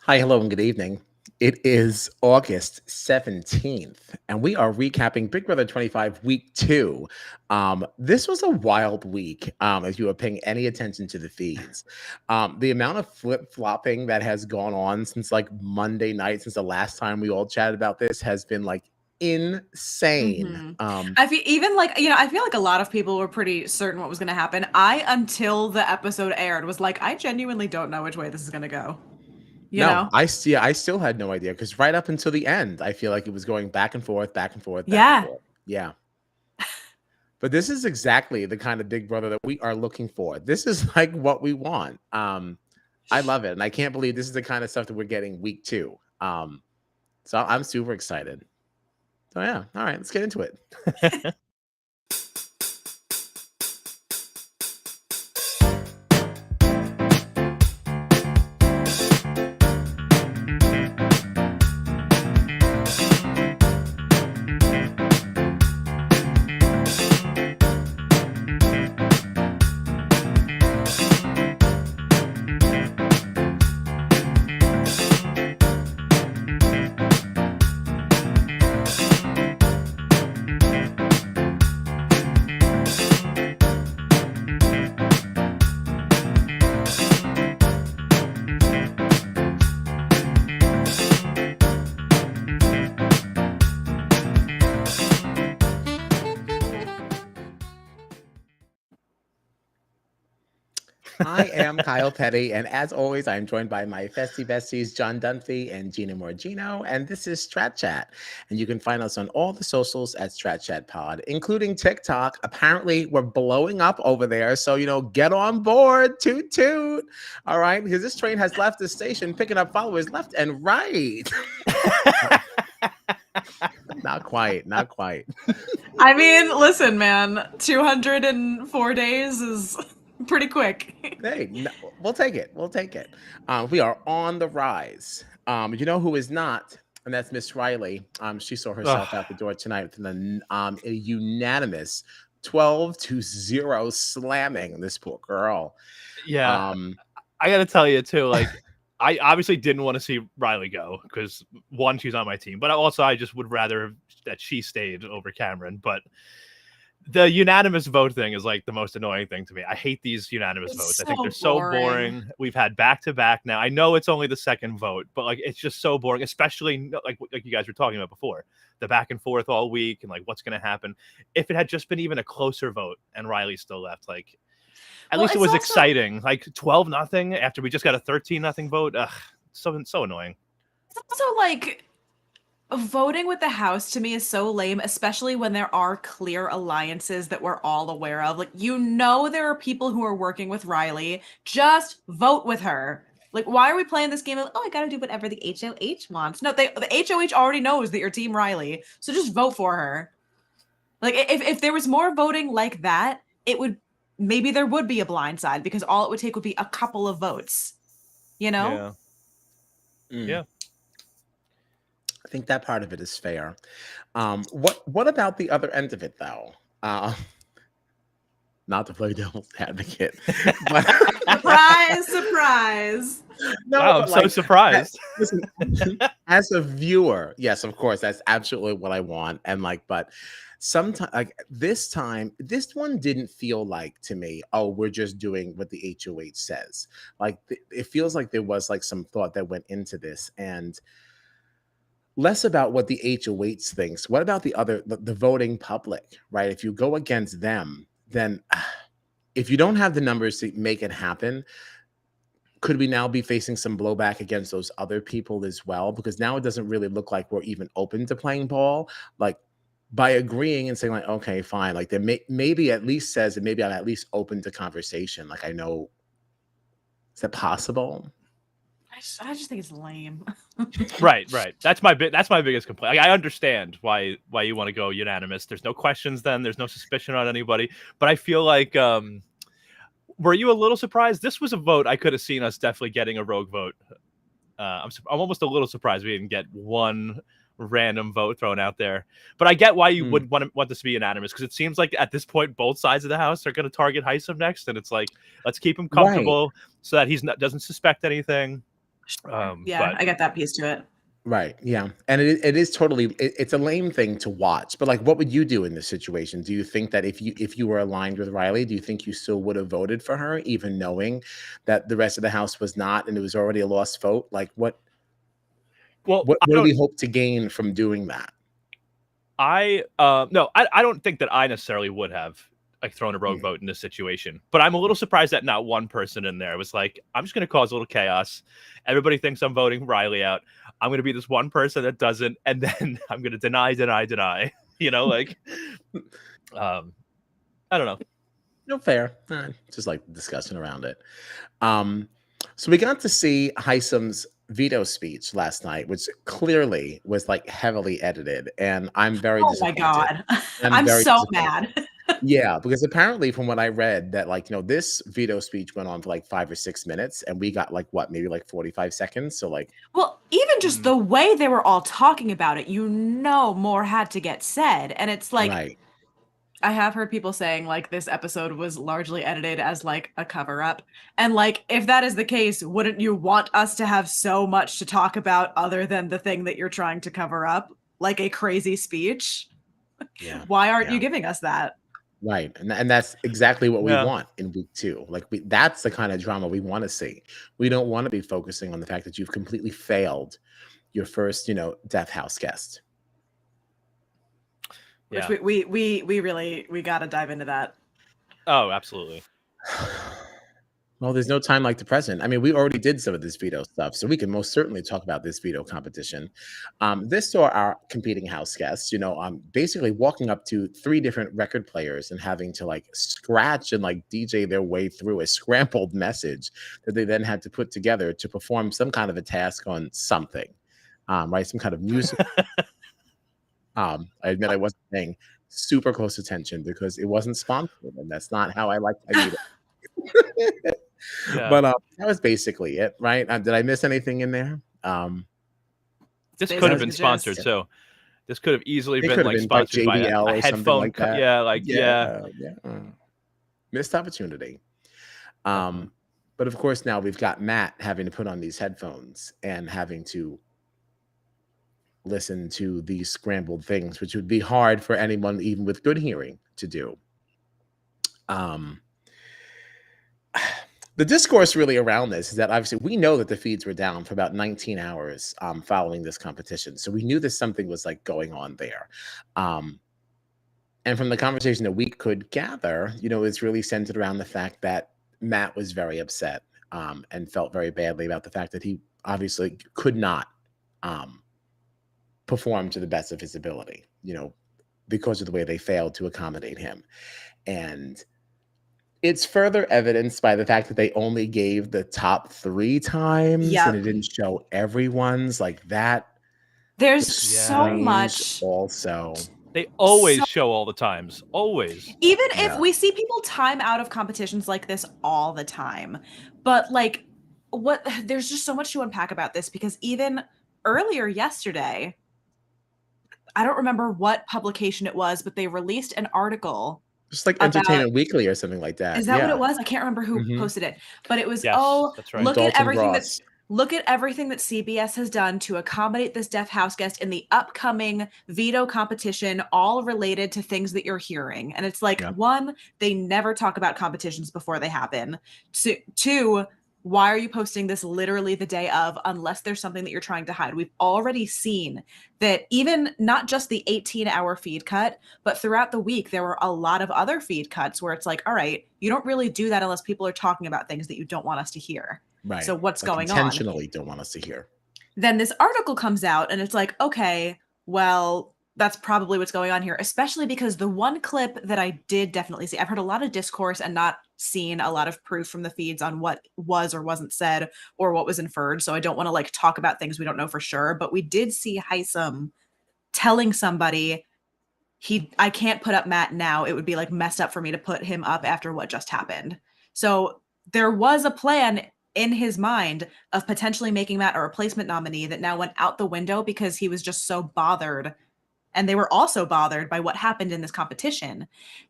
Hi, hello, and good evening. It is August 17th, and we are recapping Big Brother 25 week 2. This was a wild week, if you were paying any attention to the feeds. The amount of flip-flopping that has gone on since like Monday night, since the last time we all chatted about this, has been like insane. I feel I feel like a lot of people were pretty certain what was going to happen. Until the episode aired, was like, I genuinely don't know which way this is going to go. You No, know? I still had no idea because right up until the end, I feel like it was going back and forth, back and forth, back and Yeah. forth. Yeah. But this is exactly the kind of Big Brother that we are looking for. This is like what we want. I love it, and I can't believe this is the kind of stuff that we're getting week 2. So I'm super excited. So yeah, all right, let's get into it. I am Kyle Petty, and as always, I'm joined by my festy besties, John Dunphy and Gina Morgino, and this is Strat Chat. And you can find us on all the socials at Strat Chat Pod, including TikTok. Apparently, we're blowing up over there, so, get on board, toot toot. All right, because this train has left the station, picking up followers left and right. Not quite, not quite. I mean, listen, man, 204 days is pretty quick. Hey, no, we'll take it. We'll take it. We are on the rise. You know who is not, and that's Miss Riley. She saw herself out the door tonight with a unanimous 12-0 slamming this poor girl. Yeah, I got to tell you too. Like, I obviously didn't want to see Riley go because one, she's on my team, but also I just would rather that she stayed over Cameron. But the unanimous vote thing is like the most annoying thing to me. I hate these unanimous votes. I think they're so boring. We've had back to back now. I know it's only the second vote, but like it's just so boring, especially like you guys were talking about before, the back and forth all week and like what's going to happen. If it had just been even a closer vote and Riley still left, like at least it was exciting. Like 12-0 after we just got a 13-0 vote. Ugh, so annoying. It's also like voting with the house to me is so lame, especially when there are clear alliances that we're all aware of. Like, there are people who are working with Riley. Just vote with her. Like, why are we playing this game of, I gotta do whatever the HOH wants? No, the HOH already knows that you're Team Riley, so just vote for her. Like, if there was more voting like that, maybe there would be a blind side, because all it would take would be a couple of votes. Yeah. Yeah. I think that part of it is fair. What about the other end of it, though? Not to play devil's advocate. But surprise. No, wow, I'm so surprised. Listen, as a viewer, yes, of course, that's absolutely what I want. And but sometimes, this one didn't feel like to me, oh, we're just doing what the HOH says. Like, it feels like there was some thought that went into this, and less about what the HOH thinks. What about the voting public, right? If you go against them, then if you don't have the numbers to make it happen, could we now be facing some blowback against those other people as well? Because now it doesn't really look like we're even open to playing ball. Like, by agreeing and saying okay, fine. Like, there maybe at least says that maybe I'm at least open to conversation. Like, I know, is that possible? I just think it's lame. Right. That's my biggest complaint. I understand why you want to go unanimous. There's no questions then. There's no suspicion on anybody. But I feel like, were you a little surprised? This was a vote I could have seen us definitely getting a rogue vote. I'm almost a little surprised we didn't get one random vote thrown out there. But I get why you would want this to be unanimous, because it seems like at this point both sides of the house are going to target Heisem next, and it's like, let's keep him comfortable so that doesn't suspect anything. Yeah, But I get that piece to it. Right. Yeah. And it is totally it's a lame thing to watch. But like what would you do in this situation? Do you think that if you were aligned with Riley, do you think you still would have voted for her even knowing that the rest of the house was not and it was already a lost vote? Like well, what do we hope to gain from doing that? I don't think that I necessarily would have like thrown a rogue Mm. vote in this situation, but I'm a little surprised that not one person in there was like, I'm just going to cause a little chaos. Everybody thinks I'm voting Riley out. I'm going to be this one person that doesn't, and then I'm going to deny. You know, like, I don't know. No, fair. Just like discussion around it. So we got to see Hisam's veto speech last night, which clearly was like heavily edited, and I'm very Oh my disappointed. God. I'm I'm very so disappointed. mad. Yeah, because apparently from what I read that like, this veto speech went on for like 5 or 6 minutes and we got like what, maybe like 45 seconds. So like, Well, even just Mm, the way they were all talking about it, more had to get said. And it's like, right. I have heard people saying like this episode was largely edited as like a cover up. And like, if that is the case, wouldn't you want us to have so much to talk about other than the thing that you're trying to cover up? Like a crazy speech? Yeah. Why aren't Yeah. you giving us that? Right. And that's exactly what we yeah. want in week 2. Like that's the kind of drama we want to see. We don't want to be focusing on the fact that you've completely failed your first, Death House guest. Which Yeah. we really we gotta dive into that. Oh, absolutely. Well, there's no time like the present. I mean, we already did some of this veto stuff, so we can most certainly talk about this veto competition. This saw our competing house guests, basically walking up to 3 different record players and having to like scratch and like DJ their way through a scrambled message that they then had to put together to perform some kind of a task on something, right? Some kind of music. I admit I wasn't paying super close attention because it wasn't sponsored, and that's not how I like my veto. Yeah. But that was basically it, right? Did I miss anything in there? This Basically could have the been gist. sponsored too. This could have easily It been could have like been by sponsored by JBL a or something headphone. like that. Yeah, like yeah. Yeah. Missed opportunity. Uh-huh. But of course, now we've got Matt having to put on these headphones and having to listen to these scrambled things, which would be hard for anyone, even with good hearing, to do. The discourse really around this is that obviously we know that the feeds were down for about 19 hours following this competition. So we knew that something was like going on there. And from the conversation that we could gather, it's really centered around the fact that Matt was very upset and felt very badly about the fact that he obviously could not perform to the best of his ability, because of the way they failed to accommodate him. And it's further evidenced by the fact that they only gave the top 3 times and Yep. it didn't show everyone's like that. There's is so strange much. also. They always So- show all the times. Always. Even if Yeah. we see people time out of competitions like this all the time, but like there's just so much to unpack about this because even earlier yesterday, I don't remember what publication it was, but they released an article Just like about Entertainment Weekly or something like that. is that what Yeah. it was? I can't remember who Mhm. posted it, but it was, Yes, oh, that's right. look at Dalton everything Ross. look at everything that CBS has done to accommodate this Death House guest in the upcoming veto competition, all related to things that you're hearing. And it's like, Yeah. 1, they never talk about competitions before they happen. 2, why are you posting this literally the day of unless there's something that you're trying to hide? We've already seen that even not just the 18-hour feed cut, but throughout the week, there were a lot of other feed cuts where it's like, all right, you don't really do that unless people are talking about things that you don't want us to hear. Right. So what's Like going on? intentionally don't want us to hear. Then this article comes out and it's like, okay, well, that's probably what's going on here, especially because the one clip that I did definitely see, I've heard a lot of discourse and not seen a lot of proof from the feeds on what was or wasn't said or what was inferred. So I don't want to like talk about things we don't know for sure, but we did see Hisam telling somebody I can't put up Matt now. It would be like messed up for me to put him up after what just happened. So there was a plan in his mind of potentially making Matt a replacement nominee that now went out the window because he was just so bothered and they were also bothered by what happened in this competition.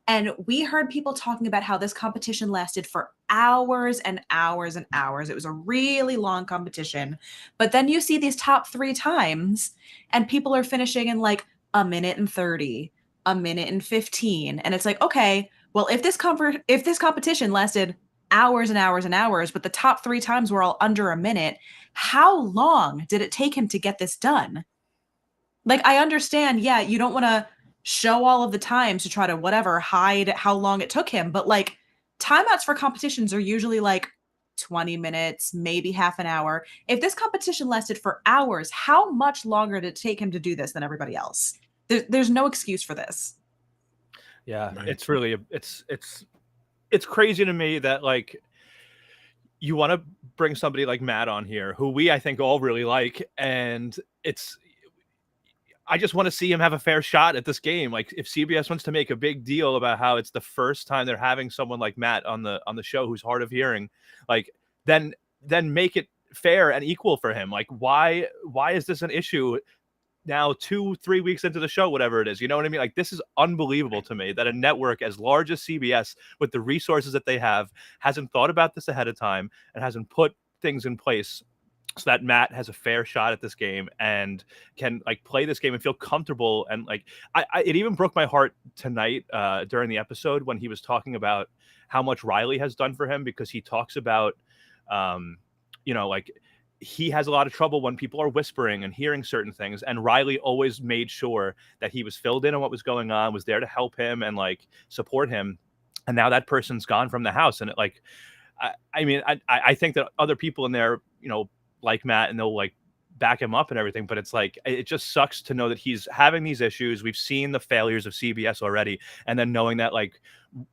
And we heard people talking about how this competition lasted for hours and hours and hours. It was a really long competition. But then you see these top 3 times, and people are finishing in like a minute and 30, a minute and 15. And it's like, okay, well, if this competition lasted hours and hours and hours, but the top 3 times were all under a minute, how long did it take him to get this done? Like, I understand, yeah, you don't want to show all of the times to try to whatever hide how long it took him, but like timeouts for competitions are usually like 20 minutes, maybe half an hour. If this competition lasted for hours, how much longer did it take him to do this than everybody else? There's no excuse for this. Yeah, Right. it's really it's crazy to me that like you want to bring somebody like Matt on here, who I think all really like, and I just want to see him have a fair shot at this game. Like, if CBS wants to make a big deal about how it's the first time they're having someone like Matt on the show who's hard of hearing, like then make it fair and equal for him. Like, why is this an issue now 2-3 weeks into the show, whatever it is? You know what I mean? Like, this is unbelievable to me that a network as large as CBS, with the resources that they have, hasn't thought about this ahead of time and hasn't put things in place so that Matt has a fair shot at this game and can like play this game and feel comfortable. And like, it even broke my heart tonight during the episode when he was talking about how much Riley has done for him, because he talks about, like, he has a lot of trouble when people are whispering and hearing certain things. And Riley always made sure that he was filled in on what was going on, was there to help him and like support him. And now that person's gone from the house. And it like, I think that other people in there, like Matt, and they'll like back him up and everything, but it's like, it just sucks to know that he's having these issues. We've seen the failures of CBS already, and then knowing that like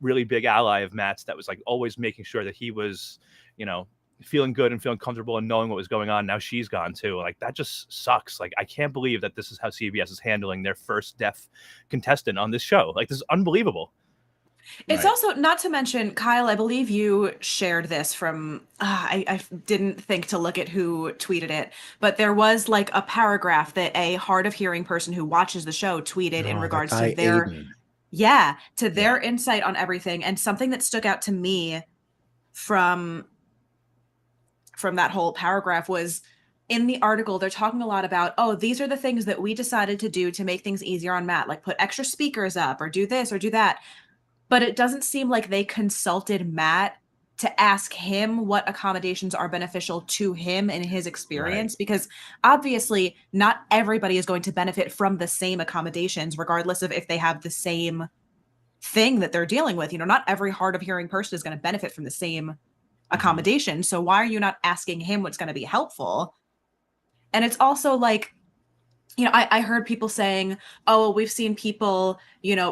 really big ally of Matt's that was like always making sure that he was feeling good and feeling comfortable and knowing what was going on, now she's gone too. Like, that just sucks. Like, I can't believe that this is how CBS is handling their first deaf contestant on this show. Like, this is unbelievable. It's also, not to mention, Kyle, I believe you shared this from, I didn't think to look at who tweeted it, but there was like a paragraph that a hard of hearing person who watches the show tweeted in regards to their, their insight on everything. And something that stuck out to me from that whole paragraph was, in the article, they're talking a lot about, oh, these are the things that we decided to do to make things easier on Matt, like put extra speakers up or do this or do that. But it doesn't seem like they consulted Matt to ask him what accommodations are beneficial to him and his experience, because obviously not everybody is going to benefit from the same accommodations, regardless of if they have the same thing that they're dealing with. Not every hard of hearing person is going to benefit from the same accommodation. So why are you not asking him what's going to be helpful? And it's also like, I heard people saying, oh, well, we've seen people,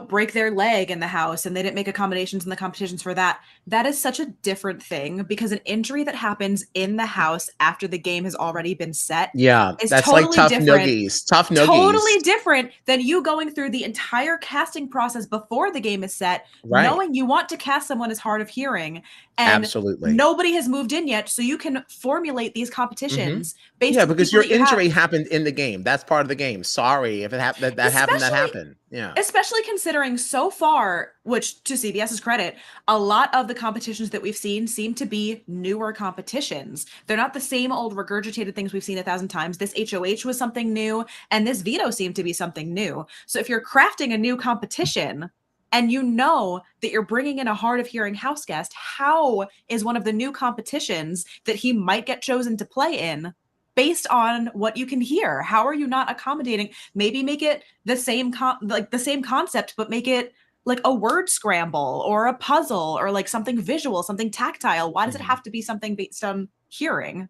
break their leg in the house and they didn't make accommodations in the competitions for that. That is such a different thing, because an injury that happens in the house after the game has already been set is that's totally like tough different. noogies. Tough noogies. Totally different than you going through the entire casting process before the game is set, knowing you want to cast someone as hard of hearing, and absolutely nobody has moved in yet, so you can formulate these competitions based on because the your injury happened in the game. That's part of the game. Sorry if it happened. That happened. Yeah. Especially considering so far, which to CBS's credit, a lot of the competitions that we've seen seem to be newer competitions. They're not the same old regurgitated things we've seen 1,000 times. This HOH was something new, and this veto seemed to be something new. So if you're crafting a new competition and you know that you're bringing in a hard of hearing house guest, how is one of the new competitions that he might get chosen to play in based on what you can hear? How are you not accommodating? Maybe make it the same concept, but make it like a word scramble or a puzzle or like something visual, something tactile. Why does it have to be something based on hearing?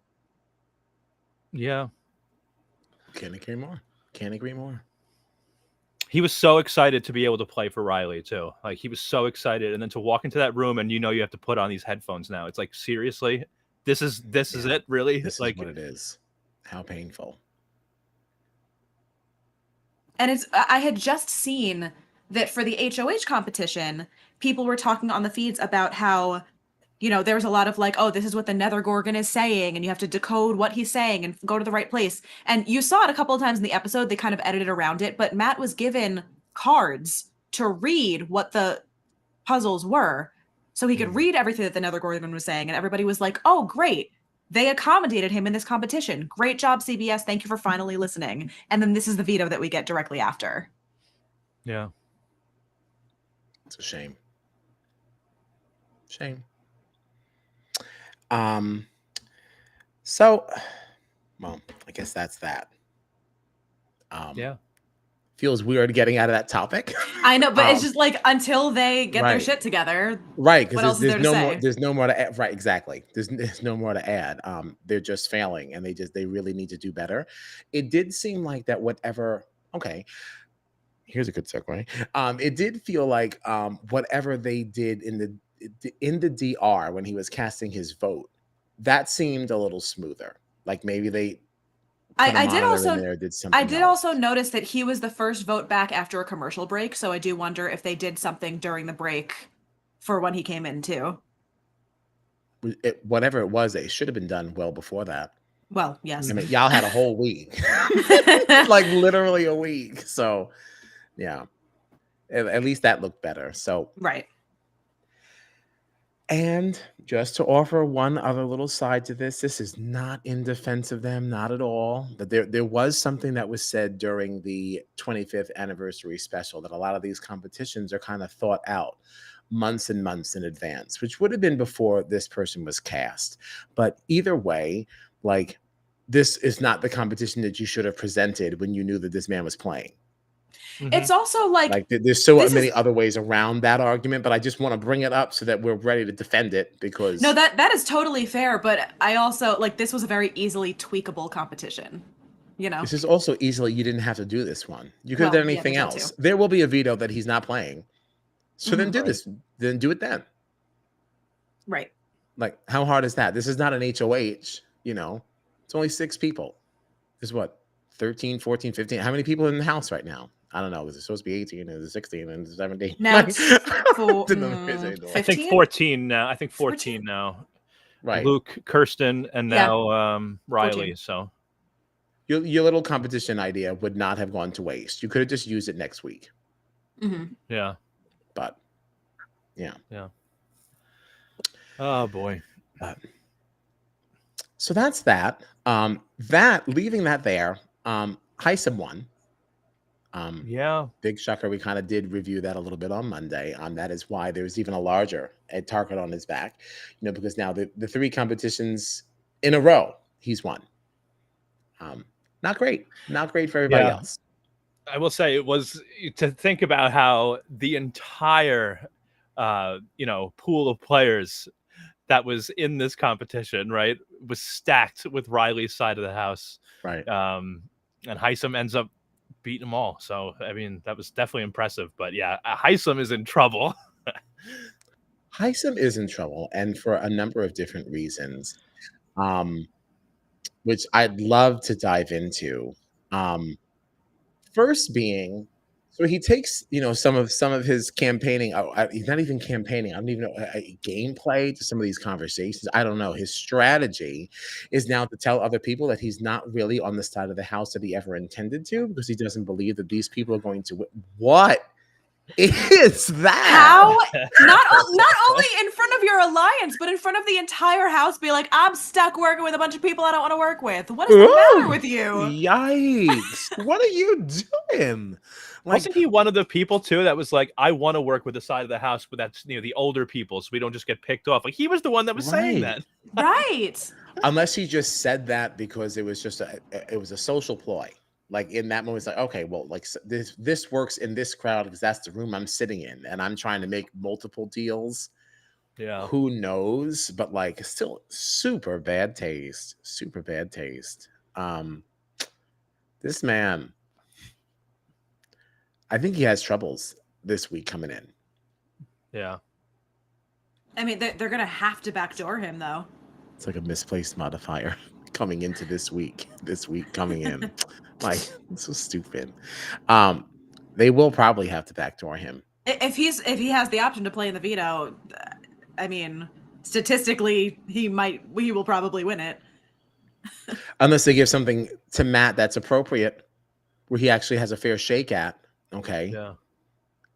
Yeah. Can't agree more. He was so excited to be able to play for Riley too. Like, he was so excited, and then to walk into that room and you have to put on these headphones now. It's like, seriously, this is it, really? This like, is what it is. How painful. And I had just seen that for the HOH competition, people were talking on the feeds about how you know, there's a lot of like, oh, this is what the Nether Gorgon is saying, and you have to decode what he's saying and go to the right place. And you saw it a couple of times in the episode. They kind of edited around it, but Matt was given cards to read what the puzzles were, so he could read everything that the Nether Gorgon was saying. And everybody was like, oh, great. They accommodated him in this competition. Great job, CBS. Thank you for finally listening. And then this is the veto that we get directly after. Yeah. It's a shame. Shame. So, well, I guess that's that. Yeah. Feels weird getting out of that topic. I know, but it's just like until they get their right. shit together. Right, What else because is there there's to no more. say? There's no more to add. Right, exactly. There's no more to add. They're just failing, and they really need to do better. It did seem like that. Whatever. Okay, here's a good segue. It did feel like whatever they did in the DR when he was casting his vote, that seemed a little smoother. Like maybe they put a I did monitor in also there, did something I did else. also notice that he was the first vote back after a commercial break, so I do wonder if they did something during the break for when he came in too. Whatever it was, it should have been done well before that. Well, yes. I mean, y'all had a whole week, like literally a week. So, yeah, at least that looked better. So, Right. and just to offer one other little side to this is not in defense of them, not at all. But there was something that was said during the 25th anniversary special that a lot of these competitions are kind of thought out months and months in advance, which would have been before this person was cast. But either way, like this is not the competition that you should have presented when you knew that this man was playing. It's also like there's so this many is- other ways around that argument, but I just want to bring it up so that we're ready to defend it because No, that is totally fair, but I also like this was a very easily tweakable competition. You know. this is also easily you didn't have to do this one. You could have Well, done yeah, anything there's that else. too. There will be a veto that he's not playing. So then do Right. this. Then do it then. Right. Like, how hard is that? This is not an HOH, you know. It's only 6 people. There's what? 13, 14, 15. How many people in the house right now? I don't know. Is it supposed to be 18 and 16 and 17? Now it's Didn't know the kids anymore. I think 15? 14 now. I think 14 now. Right. Luke, Kirsten, and Yeah. now Riley. 14. So Your little competition idea would not have gone to waste. You could have just used it next week. Mm-hmm. yeah. But yeah. Oh boy. So that's that. Leaving that there. Heisem won. Yeah. Big shocker. We kind of did review that a little bit on Monday. That is why there's even a larger target on his back, because now the 3 competitions in a row he's won. Not great for everybody else. I will say it was to think about how the entire pool of players that was in this competition, right, was stacked with Riley's side of the house. Right. And Heisem ends up beating them all. So, I mean, that was definitely impressive. But yeah, Heisem is in trouble. Heisem is in trouble, and for a number of different reasons, which I'd love to dive into. First being, so he takes some of his campaigning. He's not even campaigning. I don't even know gameplay to some of these conversations. I don't know. His strategy is now to tell other people that he's not really on the side of the house that he ever intended to, because he doesn't believe that these people are going to win. What is that? How not only in front of your alliance, but in front of the entire house, be like, I'm stuck working with a bunch of people I don't want to work with. What is the matter with you? Yikes! What are you doing? Wasn't he one of the people too that was like, I want to work with the side of the house, but that's the older people, so we don't just get picked off. Like he was the one that was saying that. Right. Unless he just said that because it was just it was a social ploy. Like in that moment, it's like, okay, well, like this works in this crowd because that's the room I'm sitting in, and I'm trying to make multiple deals. Yeah. Who knows? But like, still super bad taste. Super bad taste. This man, I think he has troubles this week coming in. Yeah. I mean, they're gonna have to backdoor him though. It's like a misplaced modifier coming into this week. This week coming in. Like, so stupid. They will probably have to backdoor him. If he has the option to play in the veto, I mean, statistically he will probably win it. Unless they give something to Matt that's appropriate, where he actually has a fair shake at. Okay. Yeah.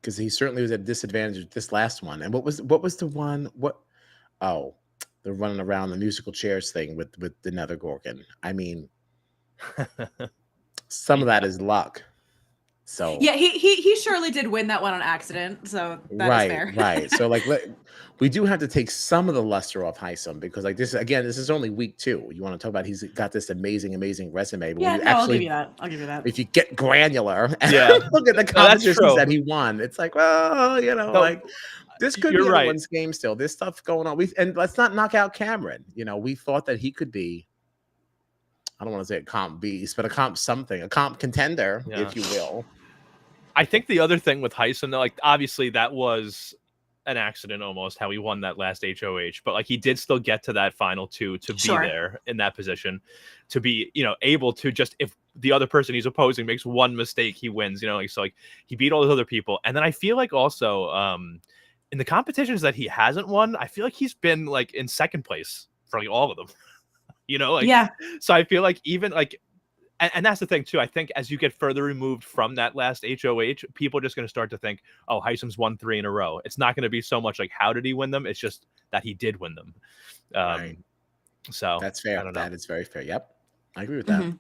Because he certainly was at a disadvantage with this last one. And what was the one? What? Oh, the running around the musical chairs thing with the Nether Gorgon. I mean, some of that is luck. So yeah, he surely did win that one on accident. So that is fair. right. So like, we do have to take some of the luster off Heisem, because like this is only week 2. You want to talk about he's got this amazing resume, but Yeah, when you no, actually, I'll give you that. I'll give you that. if you get granular and Yeah. look at the that's competitions true. that he won, it's like, well, No, like this could you're be right. anyone's game still. There's stuff going on. And let's not knock out Cameron. We thought that he could be, I don't want to say a comp beast, but a comp contender, if you will. I think the other thing with Heisem, though, like obviously that was an accident almost how he won that last HOH, but like he did still get to that final 2 to be there in that position, to be able to just, if the other person he's opposing makes one mistake, he wins. So like he beat all those other people, and then I feel like also in the competitions that he hasn't won, I feel like he's been like in second place for like all of them. Yeah. So I feel like even like. And that's the thing, too. I think as you get further removed from that last HOH, people are just going to start to think, oh, Heisem's won 3 in a row. It's not going to be so much like, how did he win them? It's just that he did win them. Right. So that's fair. I don't know. That is very fair. Yep. I agree with that. Mm-hmm.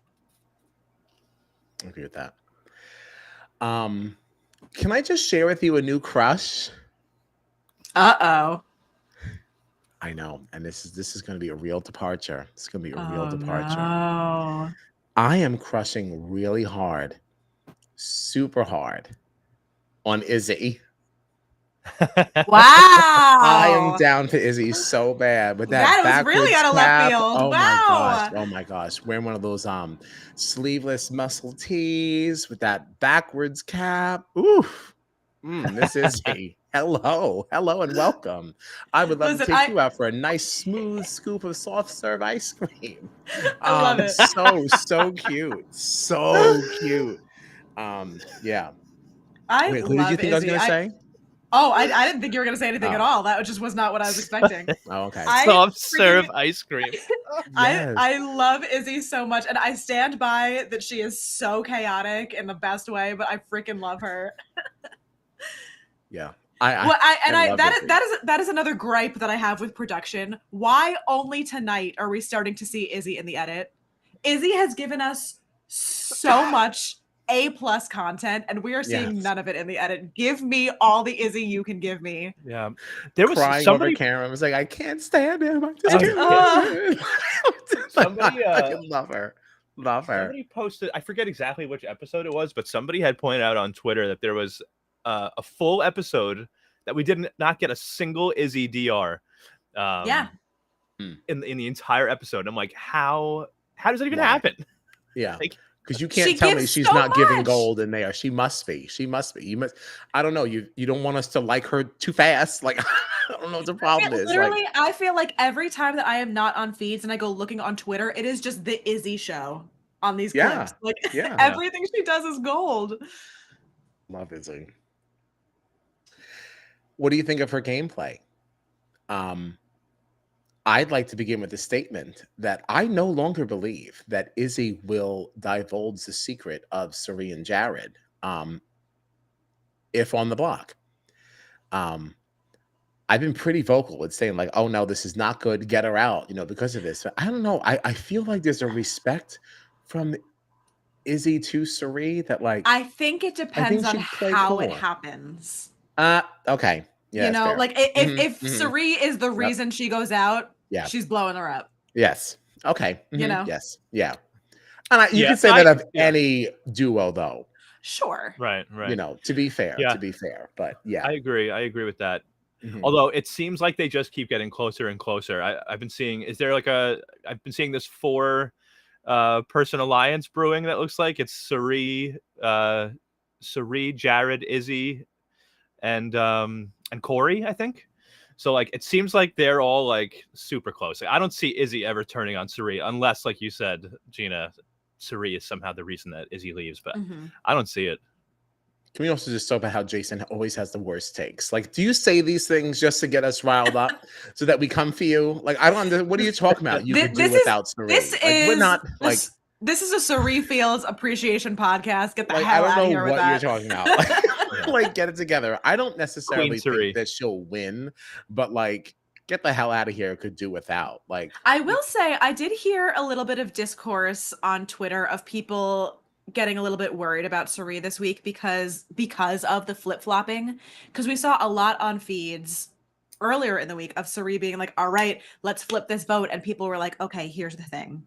I agree with that. Can I just share with you a new crush? Uh-oh. I know. And this is going to be a real departure. It's going to be a real departure. No. I am crushing really hard, super hard on Izzy. Wow. I am down for Izzy so bad with that was really out of left field. Oh Wow. my gosh. Wearing one of those sleeveless muscle tees with that backwards cap. Oof. Miss Izzy. Hello and welcome. I would love to take you out for a nice smooth scoop of soft serve ice cream. I love it. So cute. So cute. Yeah. Wait, who did you think Izzy. I was gonna say? Oh, I didn't think you were going to say anything at all. That just was not what I was expecting. Oh, okay. Soft serve ice cream. Yes. I love Izzy so much, and I stand by that she is so chaotic in the best way, but I freaking love her. Yeah. That is another gripe that I have with production. Why only tonight are we starting to see Izzy in the edit? Izzy has given us so much A+ content, and we are seeing none of it in the edit. Give me all the Izzy you can give me. Yeah, there was crying somebody. Over Karen was like, I can't stand him. I just can't. Somebody, I love her. Somebody posted. I forget exactly which episode it was, but somebody had pointed out on Twitter that there was a full episode that we did not get a single Izzy DR. In the entire episode. I'm like, how does that even happen? Yeah. Like, because you can't tell me she's not giving gold in there. She must be. You must. I don't know. You don't want us to like her too fast. Like, I don't know what the problem is. Literally, I feel like every time that I am not on feeds and I go looking on Twitter, it is just the Izzy show on these clips. Like, everything she does is gold. Love Izzy. What do you think of her gameplay? I'd like to begin with a statement that I no longer believe that Izzy will divulge the secret of Suri and Jared, if on the block. I've been pretty vocal with saying like, oh no, this is not good. Get her out, because of this. But I don't know. I feel like there's a respect from Izzy to Suri that like. I think it depends on how it happens. Okay. Yeah, like if Suri is the reason she goes out, she's blowing her up. Yes. Okay. Yes. Yeah. And you can say that of any duo, though. Sure. Right. To be fair. But yeah, I agree with that. Although it seems like they just keep getting closer and closer. I've been seeing. I've been seeing this 4 person alliance brewing. That looks like it's Suri, Jared, Izzy, and Corey, I think. So like it seems like they're all like super close. Like, I don't see Izzy ever turning on Suri unless, like you said, Gina, Suri is somehow the reason that Izzy leaves, but I don't see it. Can we also just talk about how Jason always has the worst takes? Like, do you say these things just to get us riled up so that we come for you? Like, I don't understand. What are you talking about? You could do without this Sari. Like, we're is not like, this is a Sari Fields appreciation podcast. Get the like I hell don't out of know here with what you're that. talking about. Like, get it together. I don't Queen necessarily Sari. think that she'll win, but like, get the hell out of here. Could do without. Like, I will say I did hear a little bit of discourse on Twitter of people getting a little bit worried about Sari this week because of the flip-flopping. Because we saw a lot on feeds earlier in the week of Sari being like, all right, let's flip this vote. And people were like, okay, here's the thing.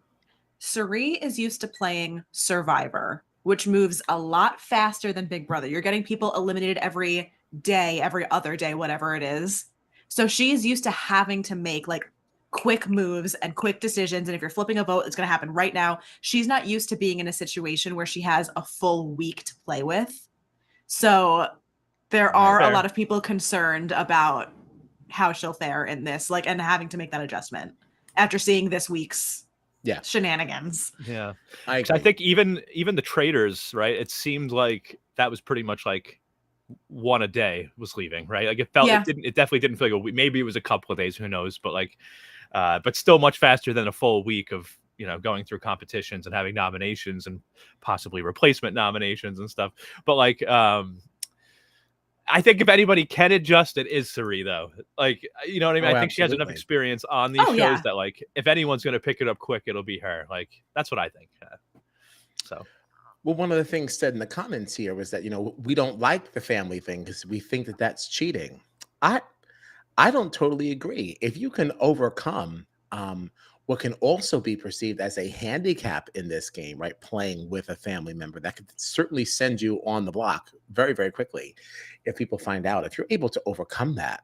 Sari is used to playing Survivor, which moves a lot faster than Big Brother. You're getting people eliminated every day, every other day, whatever it is. So she's used to having to make like quick moves and quick decisions. And if you're flipping a vote, it's going to happen right now. She's not used to being in a situation where she has a full week to play with. So there are a lot of people concerned about how she'll fare in this, like, and having to make that adjustment after seeing this week's shenanigans. Yeah. I think even the traders, right? It seemed like that was pretty much like one a day was leaving, right? Like it definitely didn't feel like a week. Maybe it was a couple of days, who knows? But like, but still much faster than a full week of, going through competitions and having nominations and possibly replacement nominations and stuff. But like, I think if anybody can adjust, it is Sari, though. Like, you know what I mean? I think she has enough experience on these shows that, like, if anyone's going to pick it up quick, it'll be her. Like, that's what I think. Well, one of the things said in the comments here was that, we don't like the family thing because we think that that's cheating. I don't totally agree. If you can overcome what can also be perceived as a handicap in this game, right? Playing with a family member, that could certainly send you on the block very, very quickly. If people find out, if you're able to overcome that,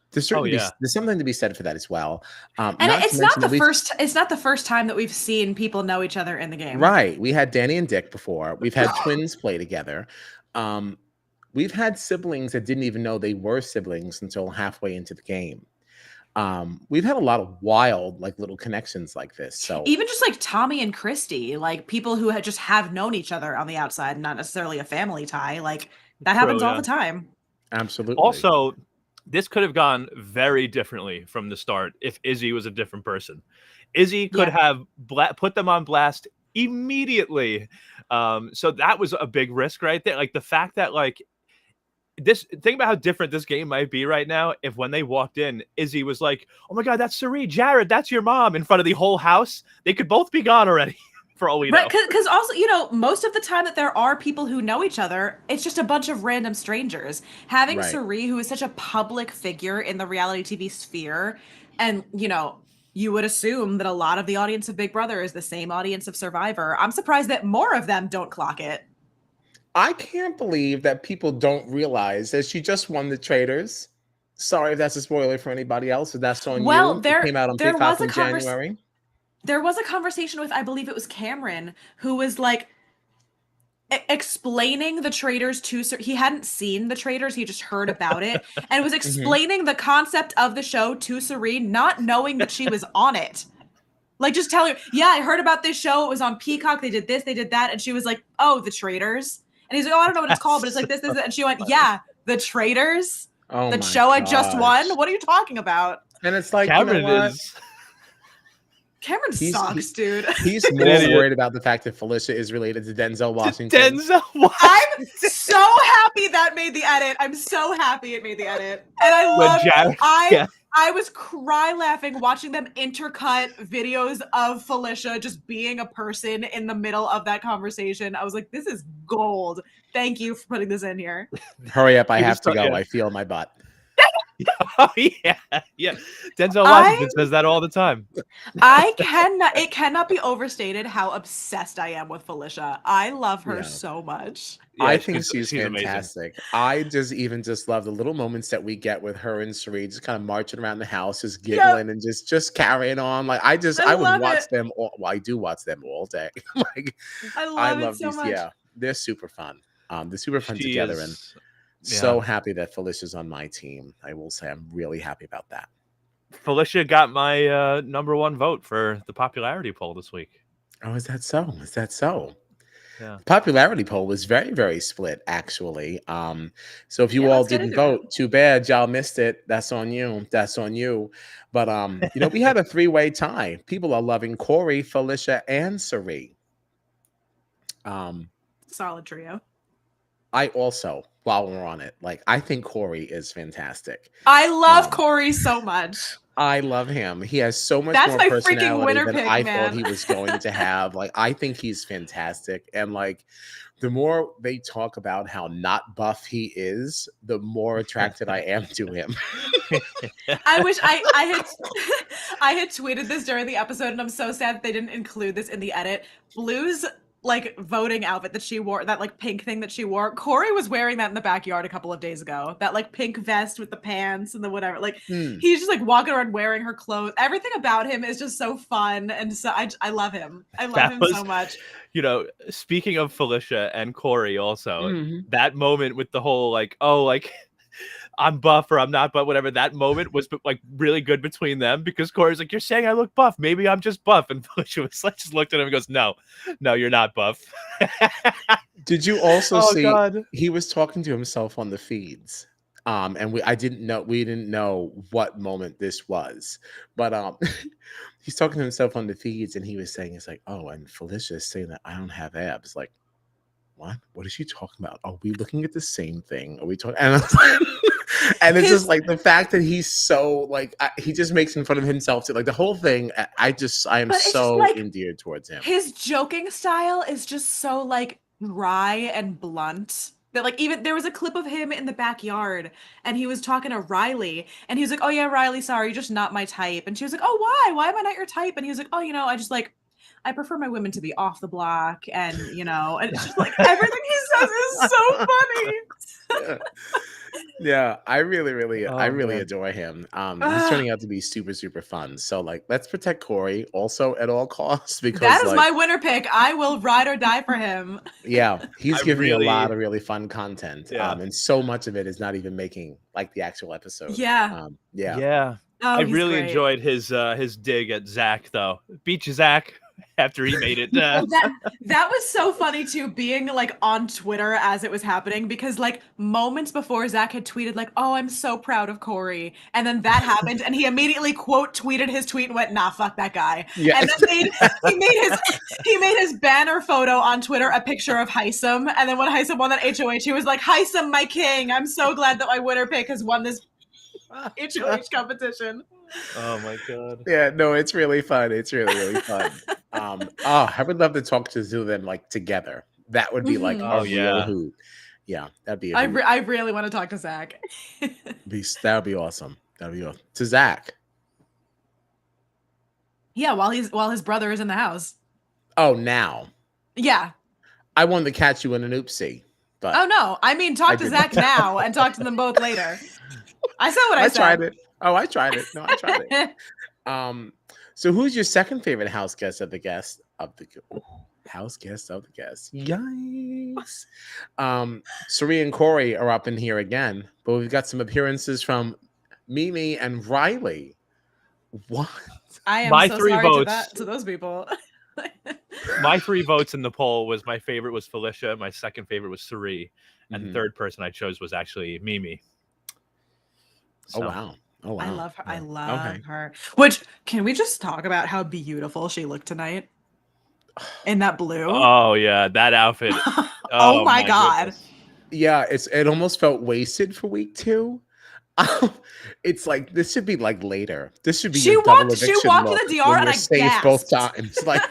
there's certainly there's something to be said for that as well. And it's not the first time that we've seen people know each other in the game. Right. We had Danny and Dick before. We've had twins play together. We've had siblings that didn't even know they were siblings until halfway into the game. We've had a lot of wild, like, little connections like this. So even just like Tommy and Christy, like people who just have known each other on the outside, not necessarily a family tie, like that happens all the time. Absolutely. Also, this could have gone very differently from the start if Izzy was a different person. Izzy could have put them on blast immediately. So that was a big risk right there. Like the fact that, like, think about how different this game might be right now if when they walked in, Izzy was like, oh my God, that's Sari, Jared, that's your mom, in front of the whole house. They could both be gone already for all we know. Because also, most of the time that there are people who know each other, it's just a bunch of random strangers. Having Sari, who is such a public figure in the reality TV sphere, and, you would assume that a lot of the audience of Big Brother is the same audience of Survivor. I'm surprised that more of them don't clock it. I can't believe that people don't realize that she just won the traders. Sorry if that's a spoiler for anybody else. If that's on you. It came out on Peacock in January. There was a conversation with, I believe it was Cameron, who was like explaining the traders to he hadn't seen the traders, he just heard about it, and was explaining the concept of the show to Serene, not knowing that she was on it. Like, just telling her, I heard about this show. It was on Peacock. They did this, they did that. And she was like, oh, the traders. And he's like, oh, I don't know what it's called, but it's like this. And she went, the traders. Oh, the show I just won. What are you talking about? And it's like, Cameron Cameron sucks, dude. He's more worried about the fact that Felicia is related to Denzel Washington. I'm so happy that made the edit. I'm so happy it made the edit. And I love I was cry laughing watching them intercut videos of Felicia just being a person in the middle of that conversation. I was like, this is gold. Thank you for putting this in here. Hurry up, I have to go. I feel my butt. Oh yeah. Denzel Washington says that all the time. It cannot be overstated how obsessed I am with Felicia. I love her so much. Yeah, I think she's fantastic. Amazing. I just love the little moments that we get with her and Sari, just kind of marching around the house, just giggling and just carrying on. Like I would watch them all. Well, I do watch them all day. Like I love so much. Yeah, they're super fun. They're super fun together, and so happy that Felicia's on my team. I will say I'm really happy about that. Felicia got my #1 vote for the popularity poll this week. Oh, is that so? Is that so? Yeah. Popularity poll was very, very split, actually. So if you Yeah, all let's get didn't into it. vote, too bad, y'all missed it. That's on you. That's on you. But we had a three-way tie. People are loving Corey, Felicia, and Sari. Solid trio. I also, while we're on it, like I think Corey is fantastic. I love Um, Corey so much. I love him. He has so much That's more my freaking personality winner than pick, I thought man. he was going to have. Like, I think he's fantastic. And like, the more they talk about how not buff he is, the more attracted I am to him. I wish I had I had tweeted this during the episode, and I'm so sad that they didn't include this in the edit. Blue's like voting outfit that she wore, that like pink thing that she wore. Corey was wearing that in the backyard a couple of days ago. That like pink vest with the pants and the whatever. Like Hmm. he's just like walking around wearing her clothes. Everything about him is just so fun, and so I love him. I love That him was, so much. speaking of Felicia and Corey, also Mhm. that moment with the whole like, oh, like I'm buff or I'm not buff, whatever. That moment was like really good between them because Corey's like, you're saying I look buff. Maybe I'm just buff. And Felicia was like, just looked at him and goes, no, you're not buff. Did you also Oh, see God. he was talking to himself on the feeds? And we didn't know what moment this was, but he's talking to himself on the feeds, and he was saying, "It's like, oh, and Felicia is saying that I don't have abs." Like, what? What is she talking about? Are we looking at the same thing? Are we talking? And, I was like, and it's just like the fact that he's so like he just makes fun of himself too. Like the whole thing, I am But it's just so like endeared towards him. his joking style is just so like dry and blunt that like even there was a clip of him in the backyard and he was talking to Riley and he was like, oh yeah, Riley, sorry, you're just not my type. And she was like, oh, why am I not your type? And he was like, oh, I just like I prefer my women to be off the block, and and it's just like everything he says is so funny. Yeah. Yeah, I Oh, really man. adore him. He's Ah, turning out to be super, super fun. So like, let's protect Corey also at all costs that because is like, my winner pick. I will ride or die for him. yeah, he's I giving me a lot really, of really fun content. yeah. And so much of it is not even making like the actual episode. Yeah. Yeah. Yeah. I Oh, he's really great. enjoyed his dig at Zach, though. Beat you, Zach, after he made it. Oh, that was so funny too, being like on Twitter as it was happening, because like moments before Zach had tweeted like, "Oh, I'm so proud of Corey," and then that happened, and he immediately quote tweeted his tweet and went, "Nah, fuck that guy," Yeah. and then he made his banner photo on Twitter a picture of Heisem, and then when Heisem won that HOH, he was like, "Heisem, my king! I'm so glad that my winner pick has won this HOH competition." Oh, my God. Yeah, no, it's really fun. It's really, really fun. I would love to talk to two of them like together. That would be like Mhm. a Oh, real yeah. hoot. Yeah, that'd be a hoot. I really want to talk to Zach. That would be awesome. That'd be awesome. To Zach. Yeah, while his brother is in the house. Oh, now Yeah. I wanted to catch you in an oopsie, but Oh no, I mean talk I to did Zach not. now and talk to them both later. I said what I I said. tried it. Oh, I tried it. No, I tried it. So who's your second favorite house guest of the guest of the house guest of the guest? Yikes. Sari and Corey are up in here again, but we've got some appearances from Mimi and Riley. What? I am My so three sorry votes. to those people. My 3 votes in the poll was my favorite was Felicia, my second favorite was Sari, and the Mhm. third person I chose was actually Mimi. Oh So, wow. Oh wow. I love her. I Yeah. love Okay. her. Which can we just talk about how beautiful she looked tonight in that blue? oh yeah, that outfit. Oh Oh my my god. goodness. Yeah, it almost felt wasted for week 2. It's like this should be like later. This should be She your double walked eviction in look the DR when and you're I safe both gasped. times. Like,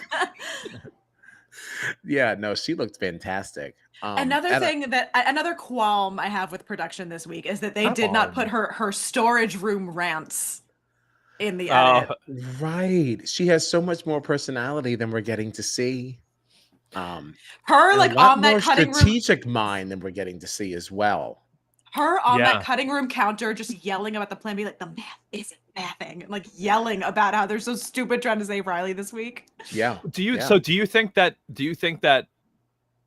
yeah, no, she looked fantastic. Another qualm I have with production this week is that they did not put her storage room rants in the Oh, edit. Right, she has so much more personality than we're getting to see. Her And a like lot on that more cutting room strategic mind than we're getting to see as well. her on that yeah. cutting room counter just yelling about the plan, be like, the math isn't mathing, and like yelling about how they're so stupid trying to save Riley this week. Yeah. Do you Yeah. do you think that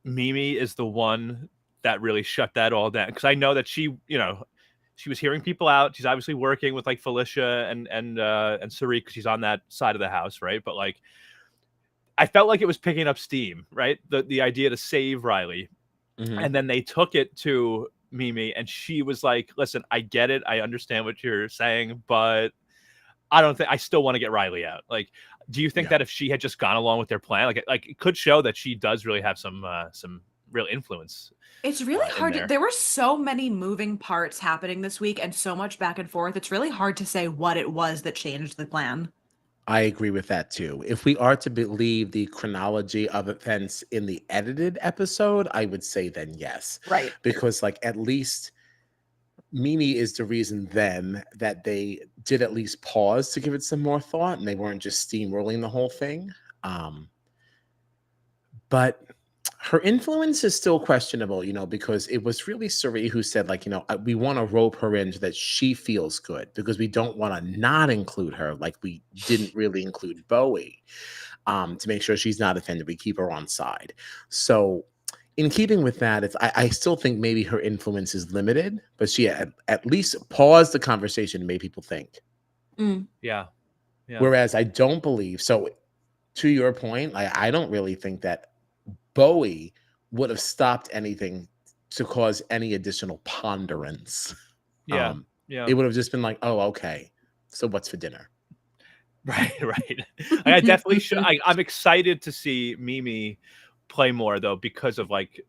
Mimi is the one that really shut that all down? Because I know that she was hearing people out. She's obviously working with like Felicia and Sari because she's on that side of the house, right? But like, I felt like it was picking up steam, right? The idea to save Riley. And then they took it to Mimi, and she was like, listen, I get it. I understand what you're saying, but I still want to get Riley out. Like, do you think that if she had just gone along with their plan, like it could show that she does really have some real influence? It's really hard. There were so many moving parts happening this week and so much back and forth. It's really hard to say what it was that changed the plan. I agree with that too. If we are to believe the chronology of events in the edited episode, I would say then yes. Right. Because like at least Mimi is the reason then that they did at least pause to give it some more thought and they weren't just steamrolling the whole thing. But her influence is still questionable, because it was really Suri who said, like, we want to rope her in so that she feels good because we don't want to not include her like we didn't really include Bowie to make sure she's not offended. We keep her on side. So in keeping with that, I still think maybe her influence is limited, but she at least paused the conversation and made people think. Yeah. Whereas I don't believe, so to your point, I don't really think that Bowie would have stopped anything to cause any additional ponderance. Yeah. It would have just been like, oh, okay. So what's for dinner? Right. I definitely should. I'm excited to see Mimi play more though, because of like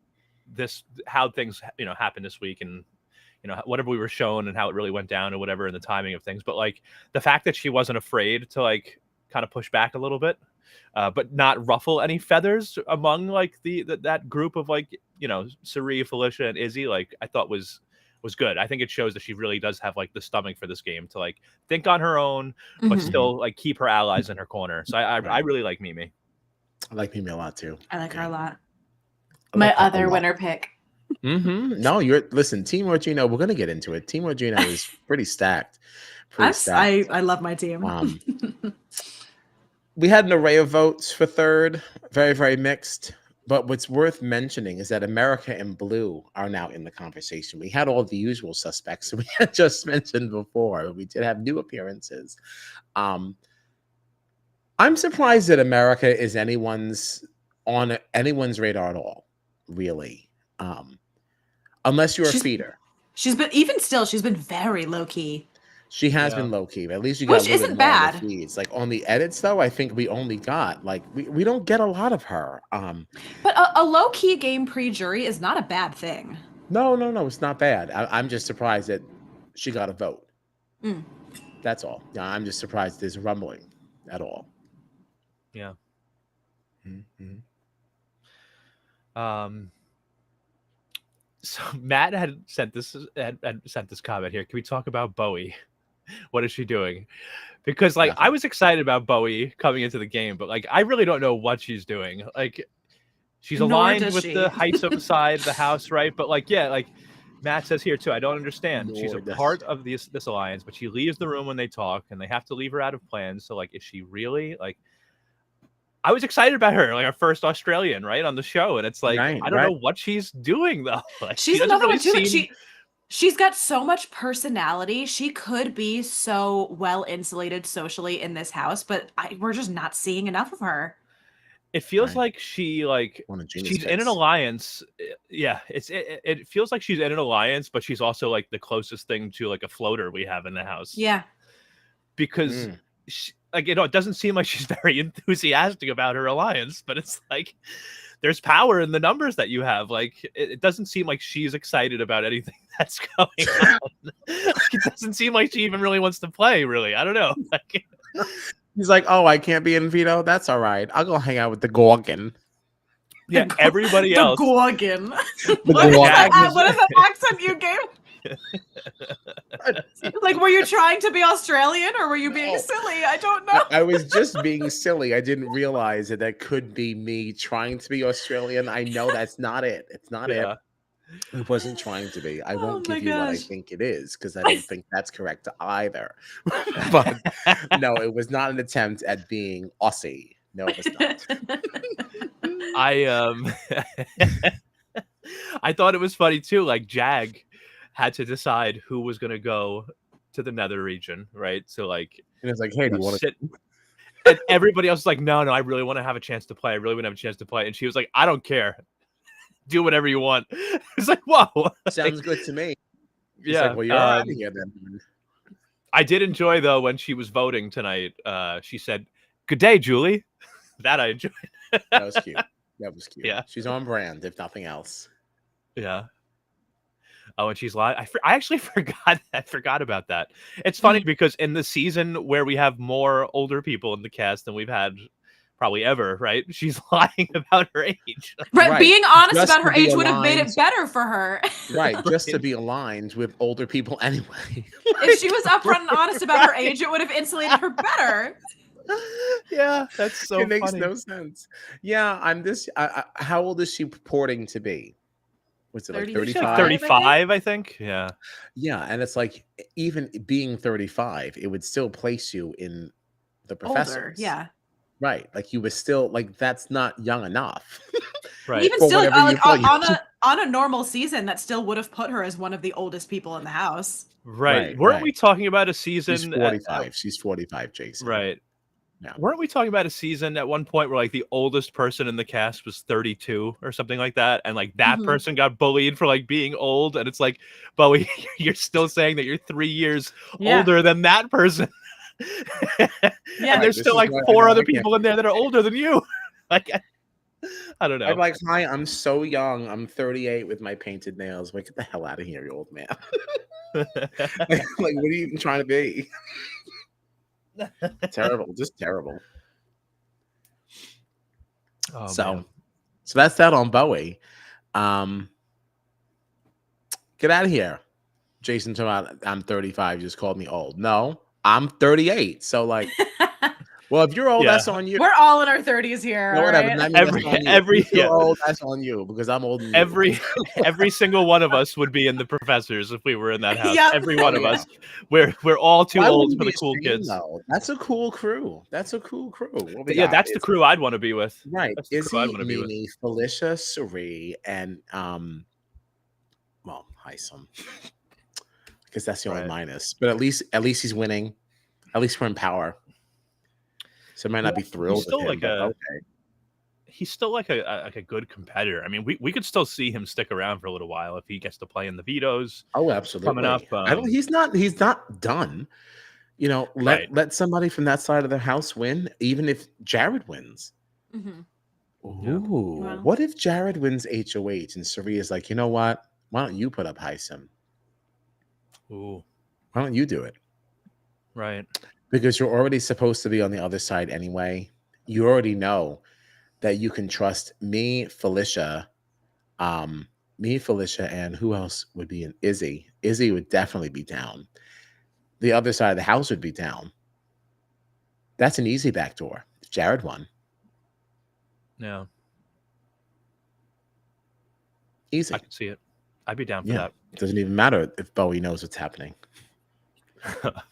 this, how things, happened this week and, whatever we were shown and how it really went down or whatever, and the timing of things. But like the fact that she wasn't afraid to like kind of push back a little bit. But not ruffle any feathers among like that group of like, Suri, Felicia, and Izzy, like I thought was good. I think it shows that she really does have like the stomach for this game to like think on her own, but still like keep her allies in her corner. So I really like Mimi. I like Mimi a lot too. I like her a lot. My other winner pick. No, listen, Team Regina, we're gonna get into it. Team Regina is pretty stacked. I love my team. We had an array of votes for third, very, very mixed. But what's worth mentioning is that America and Blue are now in the conversation. We had all the usual suspects we had just mentioned before. We did have new appearances. I'm surprised that America is on anyone's radar at all, really. Unless you're a feeder. She's been very low key. She has been low key. At least you got which isn't bad. Feeds. Like on the edits, though, I think we only got we don't get a lot of her. But a low key game pre-jury is not a bad thing. No, it's not bad. I'm just surprised that she got a vote. That's all. Yeah, I'm just surprised there's rumbling at all. Yeah. So Matt had sent this comment here. Can we talk about Bowie? What is she doing? Because like I was excited about Bowie coming into the game, but like I really don't know what she's doing. Like she's aligned with the Heisum side of the house, right? But like like Matt says here too, I don't understand. She's a part of this alliance, but she leaves the room when they talk, and they have to leave her out of plans. So like, is she really like? I was excited about her, like our first Australian, right, on the show, and it's like I don't know what she's doing though. Like, she's another one too. She's got so much personality. She could be so well insulated socially in this house, but we're just not seeing enough of her. It feels like she's in an alliance. Yeah, it feels like she's in an alliance, but she's also like the closest thing to like a floater we have in the house. Yeah, because it doesn't seem like she's very enthusiastic about her alliance, but it's like there's power in the numbers that you have. Like it doesn't seem like she's excited about anything that's going on. It doesn't seem like she even really wants to play. Really, I don't know. He's like, oh, I can't be in veto. That's all right. I'll go hang out with the Gorgon. Yeah, everybody else. The Gorgon. What is the accent you gave? Like, were you trying to be Australian or were you being silly? I don't know. I was just being silly. I didn't realize that could be me trying to be Australian. I know that's not it. It's not it. It wasn't trying to be. I won't give you what I think it is because I don't think that's correct either. But no, it was not an attempt at being Aussie. No, it was not. I thought it was funny too. Like Jag had to decide who was going to go to the Nether region, right? So like, and it's like, hey, do you want to? And everybody else was like, no, I really want to have a chance to play. I really want to have a chance to play. And she was like, I don't care. Do whatever you want. It's like, whoa. Sounds good to me. She's Yeah. like, well, you're out of here then. I did enjoy, though, when she was voting tonight. She said, good day, Julie. That I enjoyed. That was cute. That was cute. Yeah. She's on brand, if nothing else. Yeah. Oh, and she's live. I actually forgot. I forgot about that. It's funny because in the season where we have more older people in the cast than we've had probably ever, right? She's lying about her age. Right. Being honest Just about her to be age would have made it aligned. better for her. Right. Just to be aligned with older people anyway. If she was upfront and honest about her age, it would have insulated her better. Yeah, that's so It makes funny. no sense. Yeah, I'm this. How old is she purporting to be? What's it like 30? 35? 35, I think. Yeah. Yeah, and it's like even being 35, it would still place you in the professors. Older, yeah. Right. Like you were still like that's not young enough. Right. Even For still, whatever you play. on a normal season, that still would have put her as one of the oldest people in the house. Right. Weren't we talking about a season? She's 45. She's 45, Jason. Right. Yeah. Weren't we talking about a season at one point where like the oldest person in the cast was 32 or something like that, and like that person got bullied for like being old, and it's like, Bowie, you're still saying that you're 3 years older than that person. And there's still like 4 other people in there that are older than you. Like, I don't know. I'm like, hi, I'm so young. I'm 38 with my painted nails. Like, get the hell out of here, you old man. Like, what are you even trying to be? Terrible, just terrible. Oh, so that's that on Bowie. Get out of here. Jason talking about I'm 35, just called me old. No, I'm 38. So like, well, if you're old, that's on you. We're all in our 30s here. No, whatever. Right? If you're old, that's on you because I'm old. Every single one of us would be in the professors if we were in that house. Yep. Every one of us. We're all too old for the cool kids. Though? That's a cool crew. That's a cool crew. Yeah, that's the crew I'd want to be with. Right. Izzy, Mimi, Felicia, Suri, and well, Hisam. Because that's the only minus. But at least he's winning. At least we're in power. So I might not be thrilled with him, but okay. He's still like a good competitor. I mean, we could still see him stick around for a little while if he gets to play in the vetoes. Oh, absolutely. Coming up. He's not done. You know, let somebody from that side of the house win, even if Jared wins. Mm-hmm. Ooh, wow. What if Jared wins HOH and Saria's like, you know what? Why don't you put up Hisam? Ooh. Why don't you do it? Right. Because you're already supposed to be on the other side anyway. You already know that you can trust me, Felicia, and who else would be in Izzy? Izzy would definitely be down. The other side of the house would be down. That's an easy backdoor. If Jared won. Yeah. Easy. I can see it. I'd be down for that. It doesn't even matter if Bowie knows what's happening.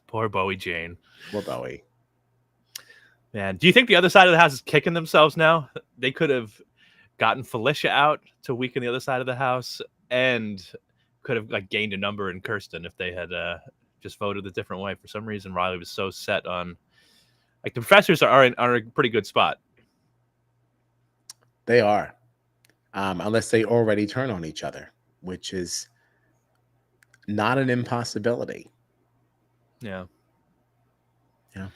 Poor Bowie Jane. Poor Bowie. Man, do you think the other side of the house is kicking themselves now? They could have gotten Felicia out to weaken the other side of the house and could have like gained a number in Kirsten if they had just voted a different way. For some reason, Riley was so set on like the professors are in a pretty good spot. They are. Unless they already turn on each other, which is not an impossibility. Yeah. Yeah.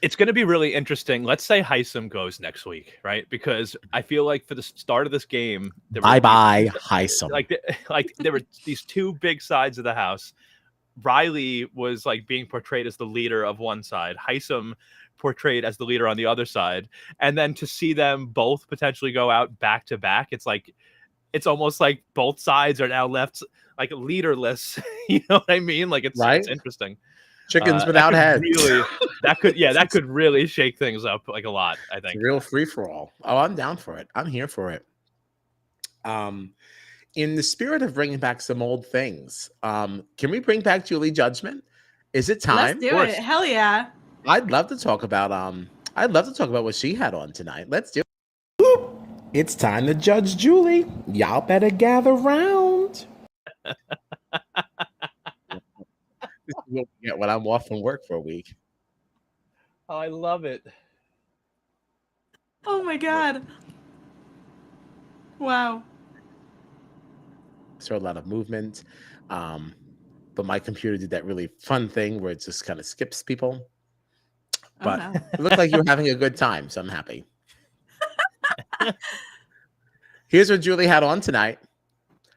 It's going to be really interesting. Let's say Hisam goes next week, right? Because I feel like for the start of this game, bye Hisam. Like there were these two big sides of the house. Riley was like being portrayed as the leader of one side. Hisam portrayed as the leader on the other side. And then to see them both potentially go out back to back, it's almost like both sides are now left like leaderless. You know what I mean? Like it's interesting. Chickens without heads. That could really shake things up like a lot, I think. It's a real free for all. Oh, I'm down for it. I'm here for it. In the spirit of bringing back some old things, can we bring back Julie Judgment? Is it time? Let's do it. Hell yeah. I'd love to talk about what she had on tonight. Let's do it. It's time to judge Julie. Y'all better gather round. This is what we get when I'm off from work for a week. Oh, I love it. Oh my god. Wow. So a lot of movement. But my computer did that really fun thing where it just kind of skips people. Oh But no. it looked like you were having a good time, so I'm happy. Here's what Julie had on tonight.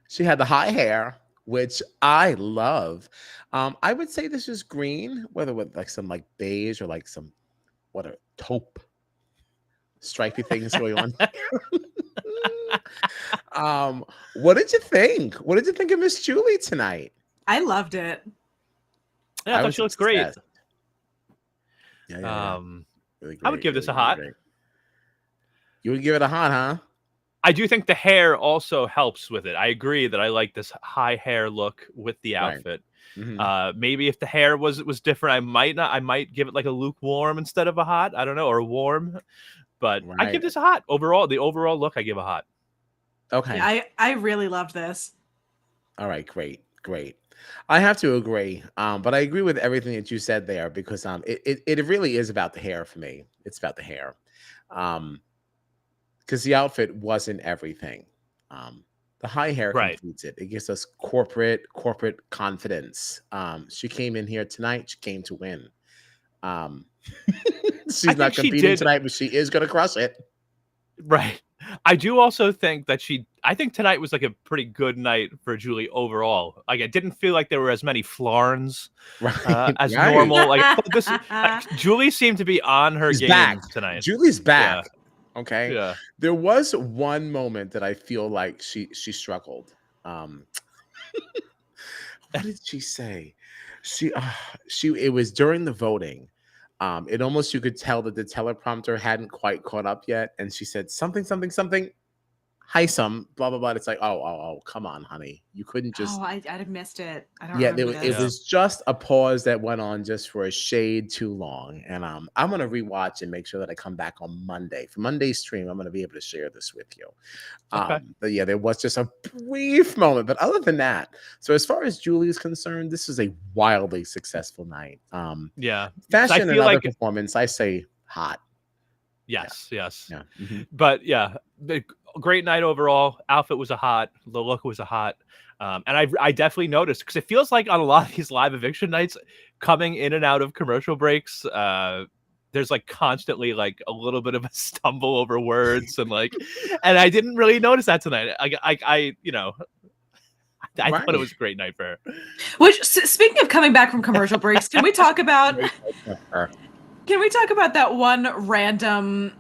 She had the high hair, which I love. I would say this is green, whether with like some like beige or like some what are taupe stripy things going on. What did you think? What did you think of Miss Julie tonight? I loved it. Yeah, I thought was she looked great. obsessed. Yeah. Really great. I would give this really, a hot. great. You would give it a hot, huh? I do think the hair also helps with it. I agree that I like this high hair look with the outfit. Right. Maybe if the hair was different, I might give it like a lukewarm instead of a hot. I don't know, or a warm. But I give this a hot. Overall, the overall look, I give a hot. Okay. Yeah, I really loved this. All right, great. I have to agree. But I agree with everything that you said there because it really is about the hair for me. It's about the hair. Because the outfit wasn't everything. The high hair completes it. It gives us corporate confidence. She came in here tonight. She came to win. She's not competing tonight, but she is going to crush it. Right. I do also think that I think tonight was like a pretty good night for Julie overall. Like, it didn't feel like there were as many flarns as normal. Like Julie seemed to be on her game tonight. Julie's back. Yeah. Okay. Yeah. There was one moment that I feel like she struggled. What did she say? It was during the voting. It almost, you could tell that the teleprompter hadn't quite caught up yet, and she said something, hi, some blah blah blah. It's like, oh, come on, honey, you couldn't just. Oh, I'd have missed it. I don't. Yeah, remember it was just a pause that went on just for a shade too long, and I'm gonna rewatch and make sure that I come back on Monday for Monday's stream. I'm gonna be able to share this with you. Okay. But yeah, there was just a brief moment, but other than that, so as far as Julie is concerned, this is a wildly successful night. Yeah, fashion and other performance, I say hot. Yes. Yeah. But yeah, great night overall. Outfit was a hot. The look was a hot. And I definitely noticed because it feels like on a lot of these live eviction nights, coming in and out of commercial breaks, there's like constantly like a little bit of a stumble over words and and I didn't really notice that tonight. I thought it was a great night for her. Which, speaking of coming back from commercial breaks, can we talk about? Can we talk about that one random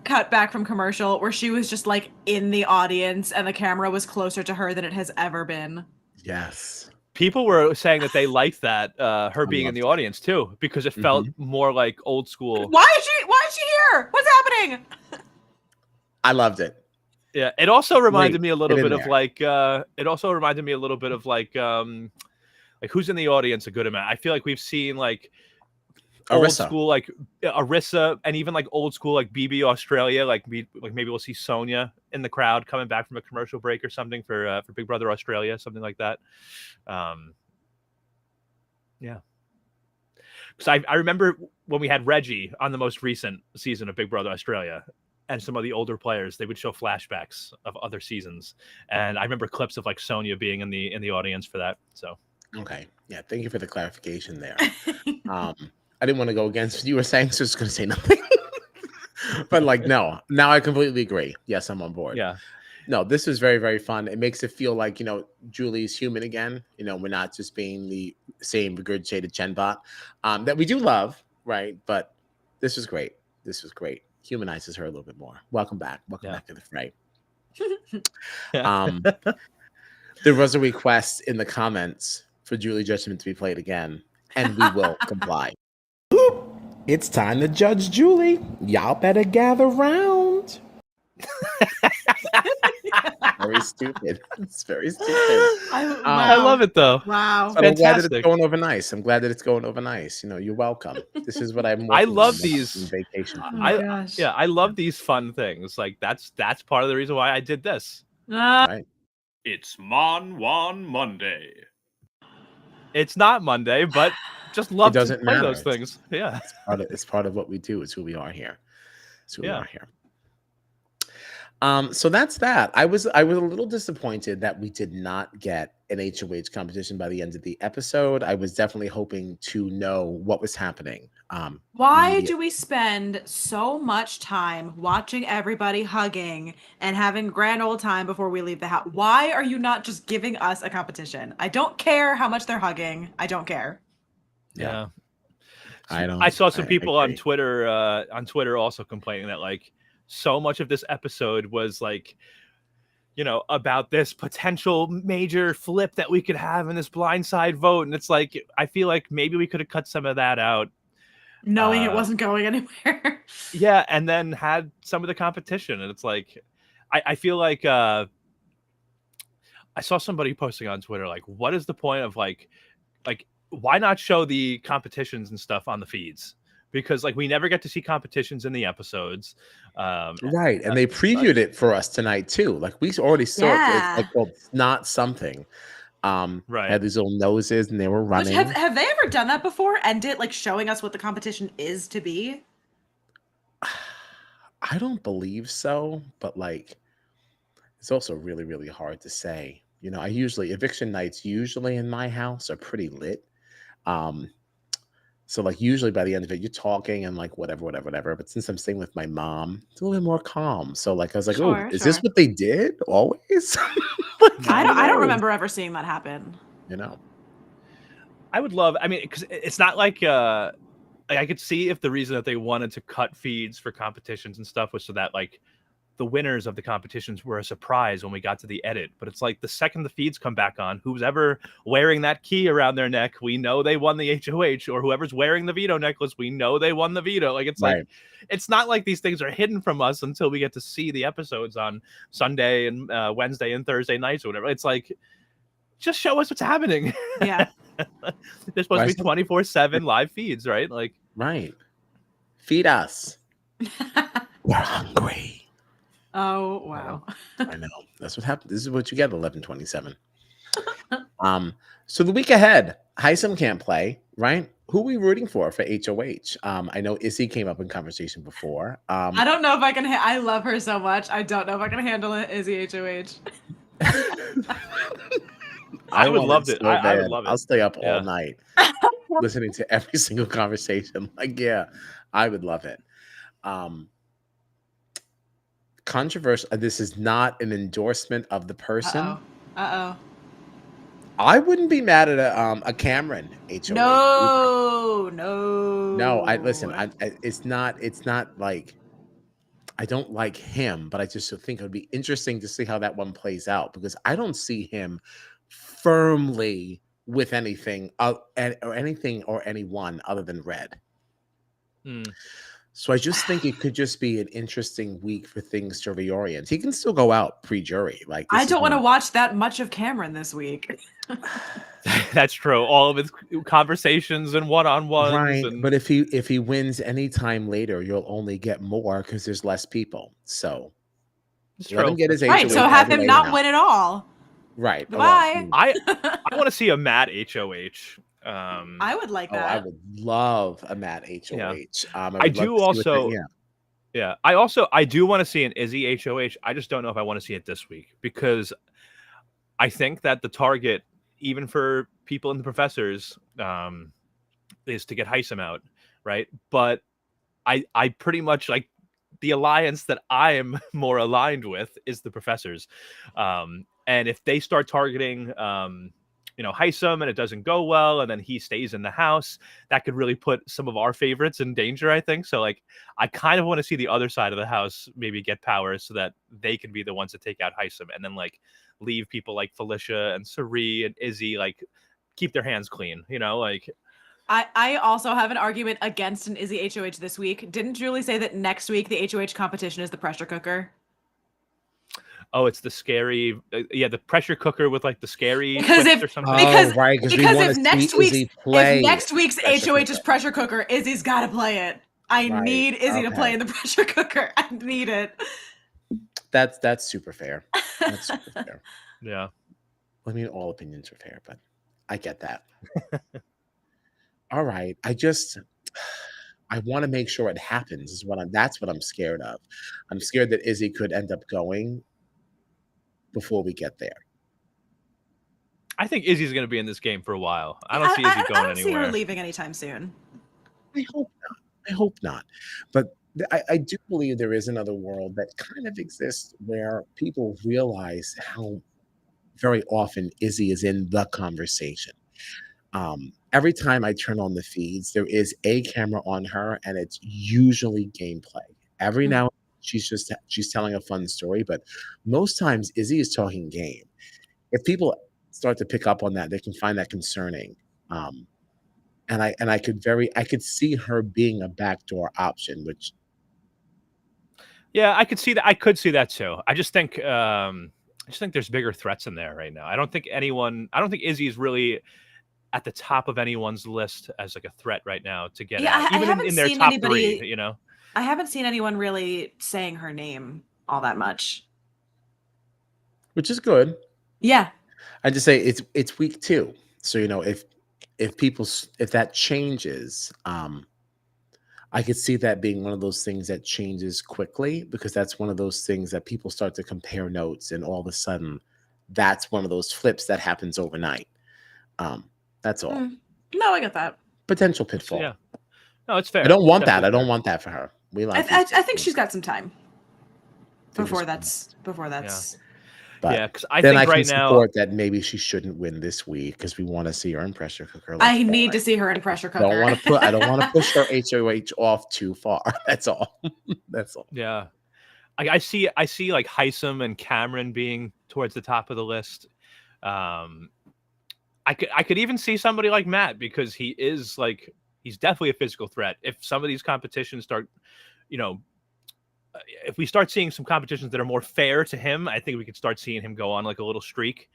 cut back from commercial where she was just like in the audience and the camera was closer to her than it has ever been? Yes. People were saying that they liked that, her being in the audience too, because it felt more like old school. Why is she here? What's happening? I loved it. Yeah. It also reminded me a little bit of who's in the audience a good amount. I feel like we've seen like old school like Arissa and even like old school like BB Australia, like maybe we'll see Sonia in the crowd coming back from a commercial break or something for Big Brother Australia, something like that. Yeah, because I remember when we had Reggie on the most recent season of Big Brother Australia and some of the older players, they would show flashbacks of other seasons, and I remember clips of like Sonia being in the audience for that. So okay, yeah, thank you for the clarification there. I didn't want to go against what you were saying, so I was going to say nothing. But like, no, now I completely agree. Yes, I'm on board. Yeah. No, this is very, very fun. It makes it feel like, Julie's human again. We're not just being the same regurgitated Chenbot that we do love, right? But this was great. Humanizes her a little bit more. Welcome back. Welcome back to the fray. There was a request in the comments for Julie Judgment to be played again, and we will comply. It's time to judge Julie. Y'all better gather round. Very stupid. It's very stupid. I love it though. Wow. But I'm glad that it's going over nice. You're welcome. This is what I'm. I love these vacation. I love these fun things. Like that's part of the reason why I did this. Right. It's Mon Monday. It's not Monday, but just It love to doesn't play matter. those things. Yeah. It's part of what we do. It's who we are here. It's who we Yeah. are here. So that's that. I was a little disappointed that we did not get an HOH competition by the end of the episode. I was definitely hoping to know what was happening. Why do we spend so much time watching everybody hugging and having grand old time before we leave the house? Why are you not just giving us a competition? I don't care how much they're hugging. I don't care. Yeah. I don't. I saw some people on agree. Twitter also complaining that like so much of this episode was like, you know, about this potential major flip that we could have in this blindside vote, and it's like I feel like maybe we could have cut some of that out, Knowing it wasn't going anywhere. yeah, and then had some of the competition, and it's like I feel like I saw somebody posting on Twitter like, what is the point of like why not show the competitions and stuff on the feeds? Because like we never get to see competitions in the episodes. Right, and they previewed it for us tonight too. Like we already saw it. It's like called Not Something. Right. Had these little noses and they were running. Have they ever done that before? And it like showing us what the competition is to be? I don't believe so, but like it's also really, really hard to say. You know, eviction nights usually in my house are pretty lit. So like usually by the end of it, you're talking and like whatever. But since I'm staying with my mom, it's a little bit more calm. So like I was like, oh, Sure, is this sure. what they did always? I don't remember ever seeing that happen. You know, I would love. I mean, because it's not like I could see if the reason that they wanted to cut feeds for competitions and stuff was so that like the winners of the competitions were a surprise when we got to the edit. But it's like the second the feeds come back on, who's ever wearing that key around their neck, we know they won the HOH, or whoever's wearing the veto necklace, we know they won the veto. Like it's like it's not like these things are hidden from us until we get to see the episodes on Sunday and Wednesday and Thursday nights or whatever. It's like just show us what's happening. Yeah. There's supposed to be 24/7 live feeds, right? Like right. Feed us. We're hungry. Oh wow. I know. That's what happened. This is what you get at 11:27. So the week ahead, Heisem can't play, right? Who are we rooting for HOH? I know Issy came up in conversation before. I don't know if I can. I love her so much. I don't know if I can handle it. Izzy HOH. I would love it. I would love it. I'll stay up all night listening to every single conversation. Like, yeah, I would love it. Controversial. This is not an endorsement of the person. Uh-oh. I wouldn't be mad at a Cameron HOH. No. It's not like I don't like him, but I just think it would be interesting to see how that one plays out because I don't see him firmly with anything or anyone other than Red. So I just think it could just be an interesting week for things to reorient. He can still go out pre-jury. Like I don't want to watch that much of Cameron this week. That's true. All of his conversations and one-on-ones. Right. But if he wins any time later, you'll only get more because there's less people. So let him get his right. So have him not win at all. Right. Bye. I want to see a Matt HOH. I would like that. I would love a Matt HOH. Yeah. I do want to see an Izzy HOH. I just don't know if I want to see it this week because I think that the target, even for people and the professors, is to get Heisem out, right? But I pretty much like the alliance that I am more aligned with is the professors. And if they start targeting Heisem and it doesn't go well and then he stays in the house, that could really put some of our favorites in danger, I think. So like I kind of want to see the other side of the house maybe get power so that they can be the ones that take out Heisem and then like leave people like Felicia and Sari and Izzy like keep their hands clean, like I also have an argument against an Izzy HOH this week. Didn't Julie say that next week the HOH competition is the pressure cooker? Oh, it's the scary, the pressure cooker with like the scary because or something. Because if next week's HOH is pressure cooker, Izzy's got to play it. I need Izzy to play in the pressure cooker. I need it. That's super fair. That's super fair. Yeah. I mean, all opinions are fair, but I get that. All right. I want to make sure it happens that's what I'm scared of. I'm scared that Izzy could end up going before we get there. I think Izzy's going to be in this game for a while. I don't see Izzy going I don't see her anywhere. leaving anytime soon. I hope not. I hope not. But I do believe there is another world that kind of exists where people realize how very often Izzy is in the conversation. Every time I turn on the feeds, there is a camera on her, and it's usually gameplay. Every now and then she's telling a fun story, but most times Izzy is talking game. If people start to pick up on that, they can find that concerning. And I could see her being a backdoor option, which Yeah, I could see that. I could see that too. I just think there's bigger threats in there right now. I don't think Izzy is really at the top of anyone's list as like a threat right now to get Yeah, out. I Even haven't in their seen top anybody- 3, you know. I haven't seen anyone really saying her name all that much. which is good. Yeah. I just say it's week 2. So, you know, if that changes, I could see that being one of those things that changes quickly, because that's one of those things that people start to compare notes, and all of a sudden that's one of those flips that happens overnight. That's all. No, I get that. Potential pitfall. Yeah. No, it's fair. I don't want that. Definitely I don't fair. want that for her. We like I think she's got some time before Fingers that's. But Yeah, because I then think I right can now support that maybe she shouldn't win this week because we want to see her in pressure cooker. Like, I need to see her in pressure cooker. I don't want to push her HOH off too far. That's all. That's all. Yeah. I see like Heisem and Cameron being towards the top of the list. I could even see somebody like Matt, because he's definitely a physical threat. If some of these competitions start, you know, if we start seeing some competitions that are more fair to him, I think we could start seeing him go on like a little streak,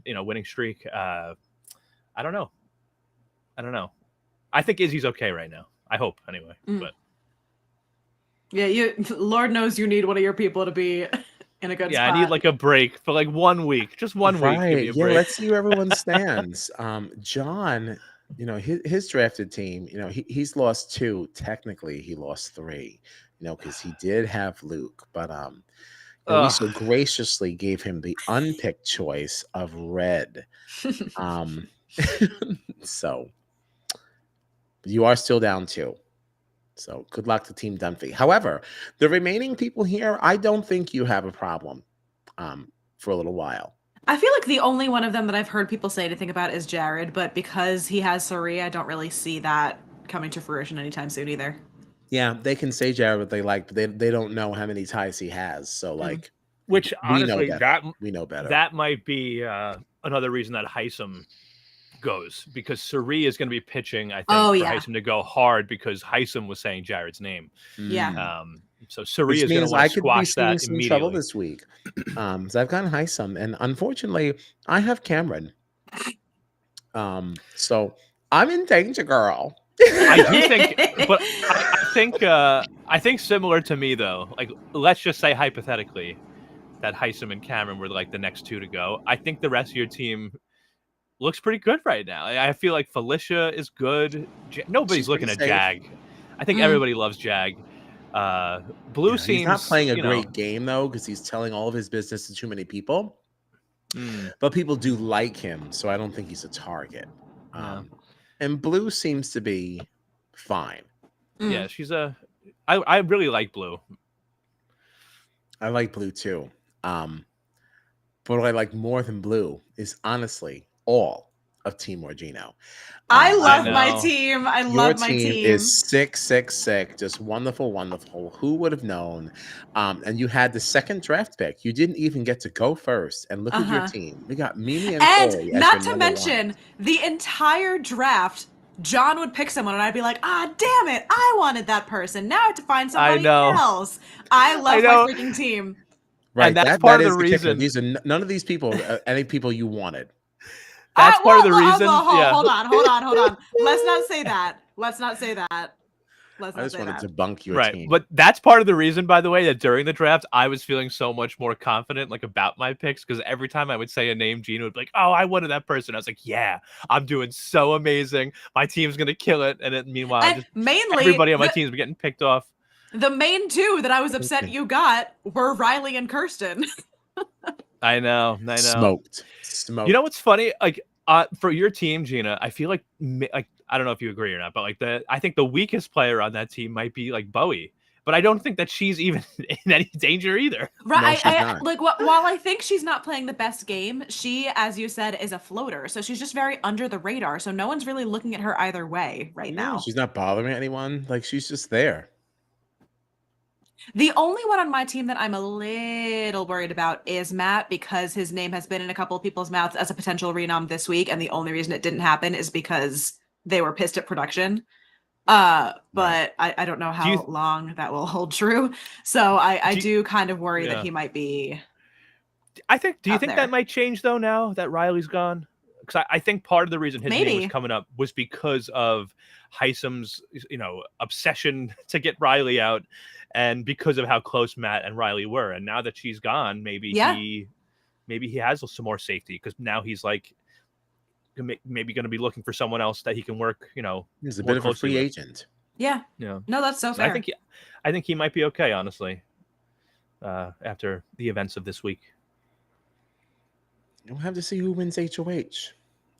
you know, winning streak. I don't know. I think Izzy's okay right now. I hope anyway. But yeah, Lord knows you need one of your people to be in a good spot. I need like a break for like 1 week, just 1 week. Give me a break. Let's see where everyone stands. John, you know, his drafted team, you know, he's lost 2. Technically, he lost 3. You know, because he did have Luke, but you know, we so graciously gave him the unpicked choice of Red. So you are still down 2. So good luck to Team Dunphy. However, the remaining people here, I don't think you have a problem for a little while. I feel like the only one of them that I've heard people say anything about is Jared, but because he has Sari, I don't really see that coming to fruition anytime soon either. Yeah, they can say Jared what they like, but they don't know how many ties he has. So like, which honestly, we know better. That might be another reason that Heisem goes, because Sari is going to be pitching, I think, for Heisem to go hard, because Heisem was saying Jared's name. Yeah. So Sari is going to want to squash that immediately. Trouble this week. So I've gotten Heisem, and unfortunately, I have Cameron. So I'm in danger, girl. I do think, but I think similar to me though. Like, let's just say hypothetically that Heisem and Cameron were like the next 2 to go. I think the rest of your team looks pretty good right now. I feel like Felicia is good. Nobody's looking at Jag. I think everybody loves Jag. Blue seems he's not playing a great game though, because he's telling all of his business to too many people. But people do like him, so I don't think he's a target. And Blue seems to be fine. Yeah, she's I really like Blue. I like Blue too. But what I like more than Blue is honestly all of Team Orgino. I love my team. I love my team. Your team is sick. Just wonderful. Who would have known? And you had the second draft pick. You didn't even get to go first. And look at your team. We got Mimi and Corey. And not to mention, the entire draft, John would pick someone and I'd be like, damn it, I wanted that person. Now I have to find somebody else. I love my freaking team. Right, and that's part of the reason. These are none of these people, any people you wanted. That's part of the reason. Hold on. Let's not say that. Let's I not just say wanted that. to debunk your Right. team. But that's part of the reason, by the way, that during the draft, I was feeling so much more confident like about my picks because every time I would say a name, Gina would be like, oh, I wanted that person. I was like, yeah, I'm doing so amazing. My team's going to kill it. And then meanwhile, And just mainly everybody on my team's getting picked off. the main two that I was upset Okay. you got were Riley and Kirsten. I know. Smoked. You know what's funny? Like for your team, Gina, I feel like I don't know if you agree or not, but like I think the weakest player on that team might be like Bowie, but I don't think that she's even in any danger either. No, Right. she's not. Like while I think she's not playing the best game, she, as you said, is a floater. So she's just very under the radar. So no one's really looking at her either way right No, now. she's not bothering anyone. Like she's just there. The only one on my team that I'm a little worried about is Matt because his name has been in a couple of people's mouths as a potential renom this week, and the only reason it didn't happen is because they were pissed at production. But I don't know how long that will hold true. So I do kind of worry that he might be. Do you think that might change though now that Riley's gone? Because I think part of the reason his name was coming up was because of Hisam's, obsession to get Riley out, and because of how close Matt and Riley were. And now that she's gone, maybe he has some more safety because now he's like maybe going to be looking for someone else that he can work. He's a bit of a free agent. Yeah. No, that's so fair. I think he might be okay, honestly. After the events of this week. We'll have to see who wins HOH.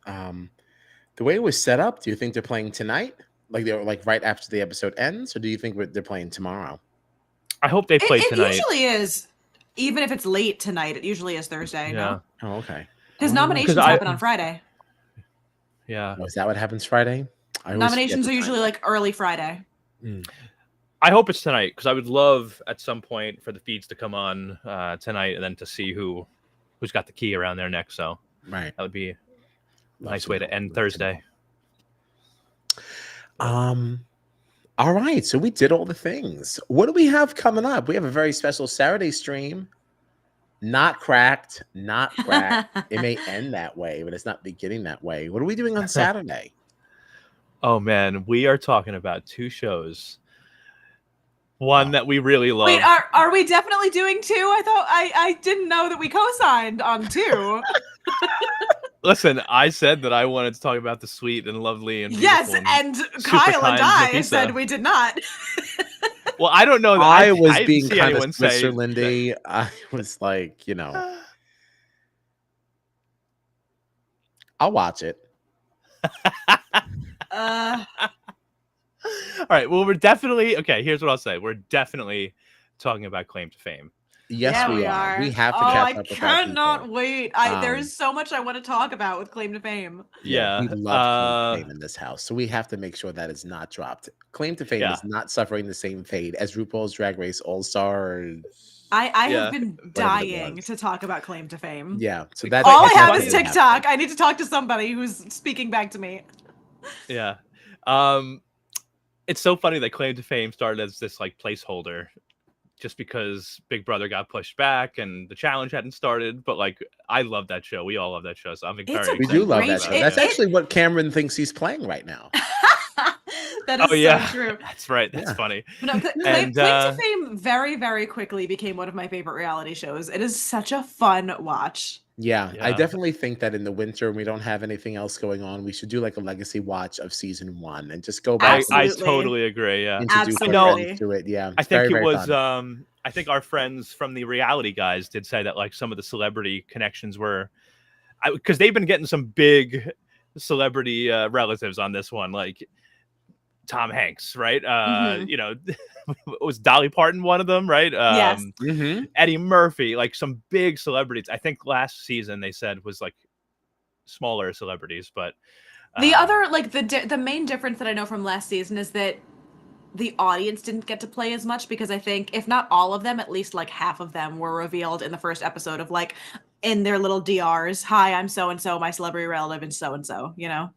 The way it was set up, do you think they're playing tonight? Like they're like right after the episode ends, or do you think they're playing tomorrow? I hope they play tonight. It usually is, even if it's late tonight. It usually is Thursday. Yeah. No? Oh, okay. Because nominations happen on Friday. Yeah. Oh, is that what happens Friday? Nominations are usually like early Friday. I hope it's tonight because I would love at some point for the feeds to come on tonight and then to see who's got the key around there next. So that would be a nice way to end Thursday. All right, so we did all the things. What do we have coming up? We have a very special Saturday stream. Not cracked. It may end that way, but it's not beginning that way. What are we doing on Saturday? Oh man, we are talking about two shows. One that we really love. Wait, are we definitely doing two? I didn't know that we co-signed on two. Listen, I said that I wanted to talk about the sweet and lovely and yes, and Kyle and I Nafisa. said we did not. Well, I don't know. That I was being kind of Mr. Lindy. I was like, I'll watch it. All right. Well, we're definitely okay. Here's what I'll say: we're definitely talking about Claim to Fame. Yes, we are. We have to catch up with that. I cannot wait. There is so much I want to talk about with Claim to Fame. Yeah, we love Claim to Fame in this house, so we have to make sure that is not dropped. Claim to Fame is not suffering the same fate as RuPaul's Drag Race All Stars. I have been dying to talk about Claim to Fame. Yeah, so that's all I have is TikTok. I need to talk to somebody who's speaking back to me. Yeah. It's so funny that Claim to Fame started as this like placeholder just because Big Brother got pushed back and the challenge hadn't started. But like, I love that show. We all love that show. So I'm very excited. We do love that show. That's actually what Cameron thinks he's playing right now. That is so true. That's right. That's funny. No, Claim to Fame very, very quickly became one of my favorite reality shows. It is such a fun watch. Yeah, I definitely think that in the winter, when we don't have anything else going on, we should do like a legacy watch of season 1 and just go back. I totally agree. Yeah, absolutely. To it. Yeah, I think it was. I think our friends from the reality guys did say that like some of the celebrity connections were, because they've been getting some big celebrity relatives on this one, like Tom Hanks, right? Was Dolly Parton one of them, right? Yes. Eddie Murphy, like some big celebrities. I think last season they said was like smaller celebrities, but the other like the main difference that I know from last season is that the audience didn't get to play as much because I think if not all of them, at least like half of them were revealed in the first episode of like in their little DRs. Hi, I'm so and so, my celebrity relative is so and so. Yeah.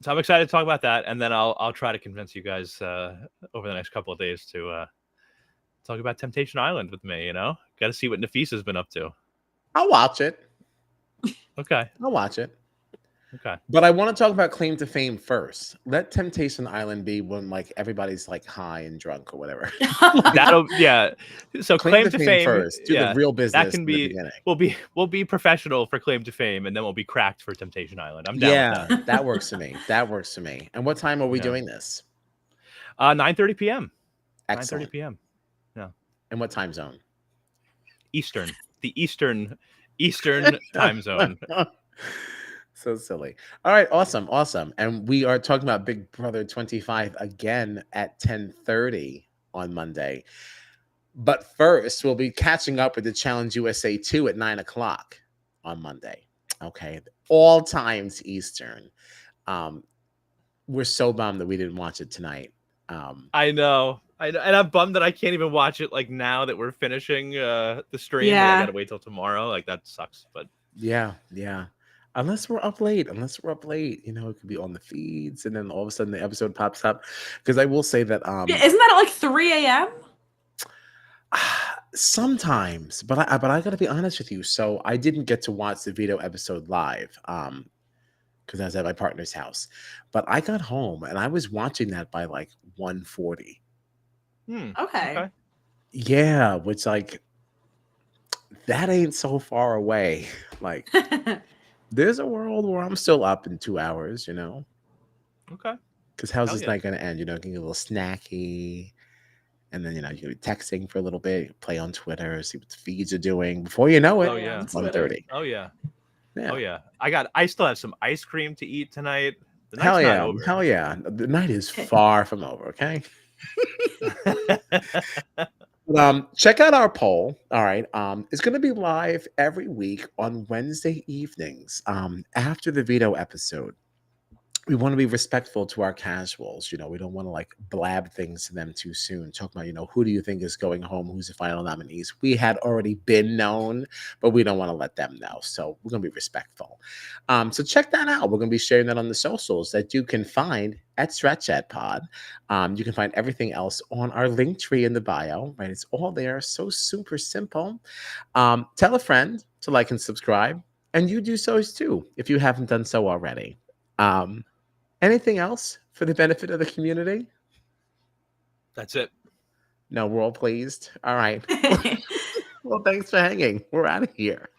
So I'm excited to talk about that, and then I'll try to convince you guys over the next couple of days to talk about Temptation Island with me. Got to see what Nafisa's been up to. I'll watch it. Okay, I'll watch it. Okay. But I want to talk about claim to fame first. Let Temptation Island be when like everybody's like high and drunk or whatever. Yeah. So Claim claim to to fame fame, first. Do the yeah, real that business can in the be. beginning. We'll be professional for claim to fame, and then we'll be cracked for Temptation Island. I'm down with Yeah, that. that works for me. That works for me. And what time are we Yeah. doing this? 9:30 p.m. 9:30 Excellent. p.m. Yeah. And what time zone? Eastern. The Eastern time zone. So silly. All right, awesome. And we are talking about Big Brother 25 again at 10:30 on Monday. But first, we'll be catching up with the Challenge USA 2 at 9 o'clock on Monday. Okay. All times Eastern. Um, we're so bummed that we didn't watch it tonight. I know. And I'm bummed that I can't even watch it like now that we're finishing the stream. Like I Yeah. gotta wait till tomorrow. Like that sucks. But Yeah. Unless we're up late, it could be on the feeds, and then all of a sudden the episode pops up. Because I will say that Yeah, isn't that at like 3 a.m.? sometimes, but I gotta be honest with you. So I didn't get to watch the Veto episode live, because I was at my partner's house. But I got home and I was watching that by like 1:40. Okay. Yeah, which like that ain't so far away. Like there's a world where I'm still up in 2 hours, okay. because how's Hell this yeah. night gonna end? Can get a little snacky, and then you can be texting for a little bit, play on Twitter, see what the feeds are doing. Before you know it, Oh yeah. 1:30. Oh yeah. Yeah. Oh yeah. I still have some ice cream to eat tonight. The night's Hell not yeah. over. Hell yeah. The night is far from over, okay? Check out our poll. All right. It's gonna be live every week on Wednesday evenings, after the Veto episode. We want to be respectful to our casuals. We don't want to like blab things to them too soon. Talk about, who do you think is going home? Who's the final nominees? We had already been known, but we don't want to let them know. So we're going to be respectful. So check that out. We're going to be sharing that on the socials that you can find at Strat Chat Pod. You can find everything else on our link tree in the bio, right? It's all there. So super simple. Tell a friend to like and subscribe, and you do so too if you haven't done so already. Anything else for the benefit of the community? That's it. No, we're all pleased. All right. Well, thanks for hanging. We're out of here.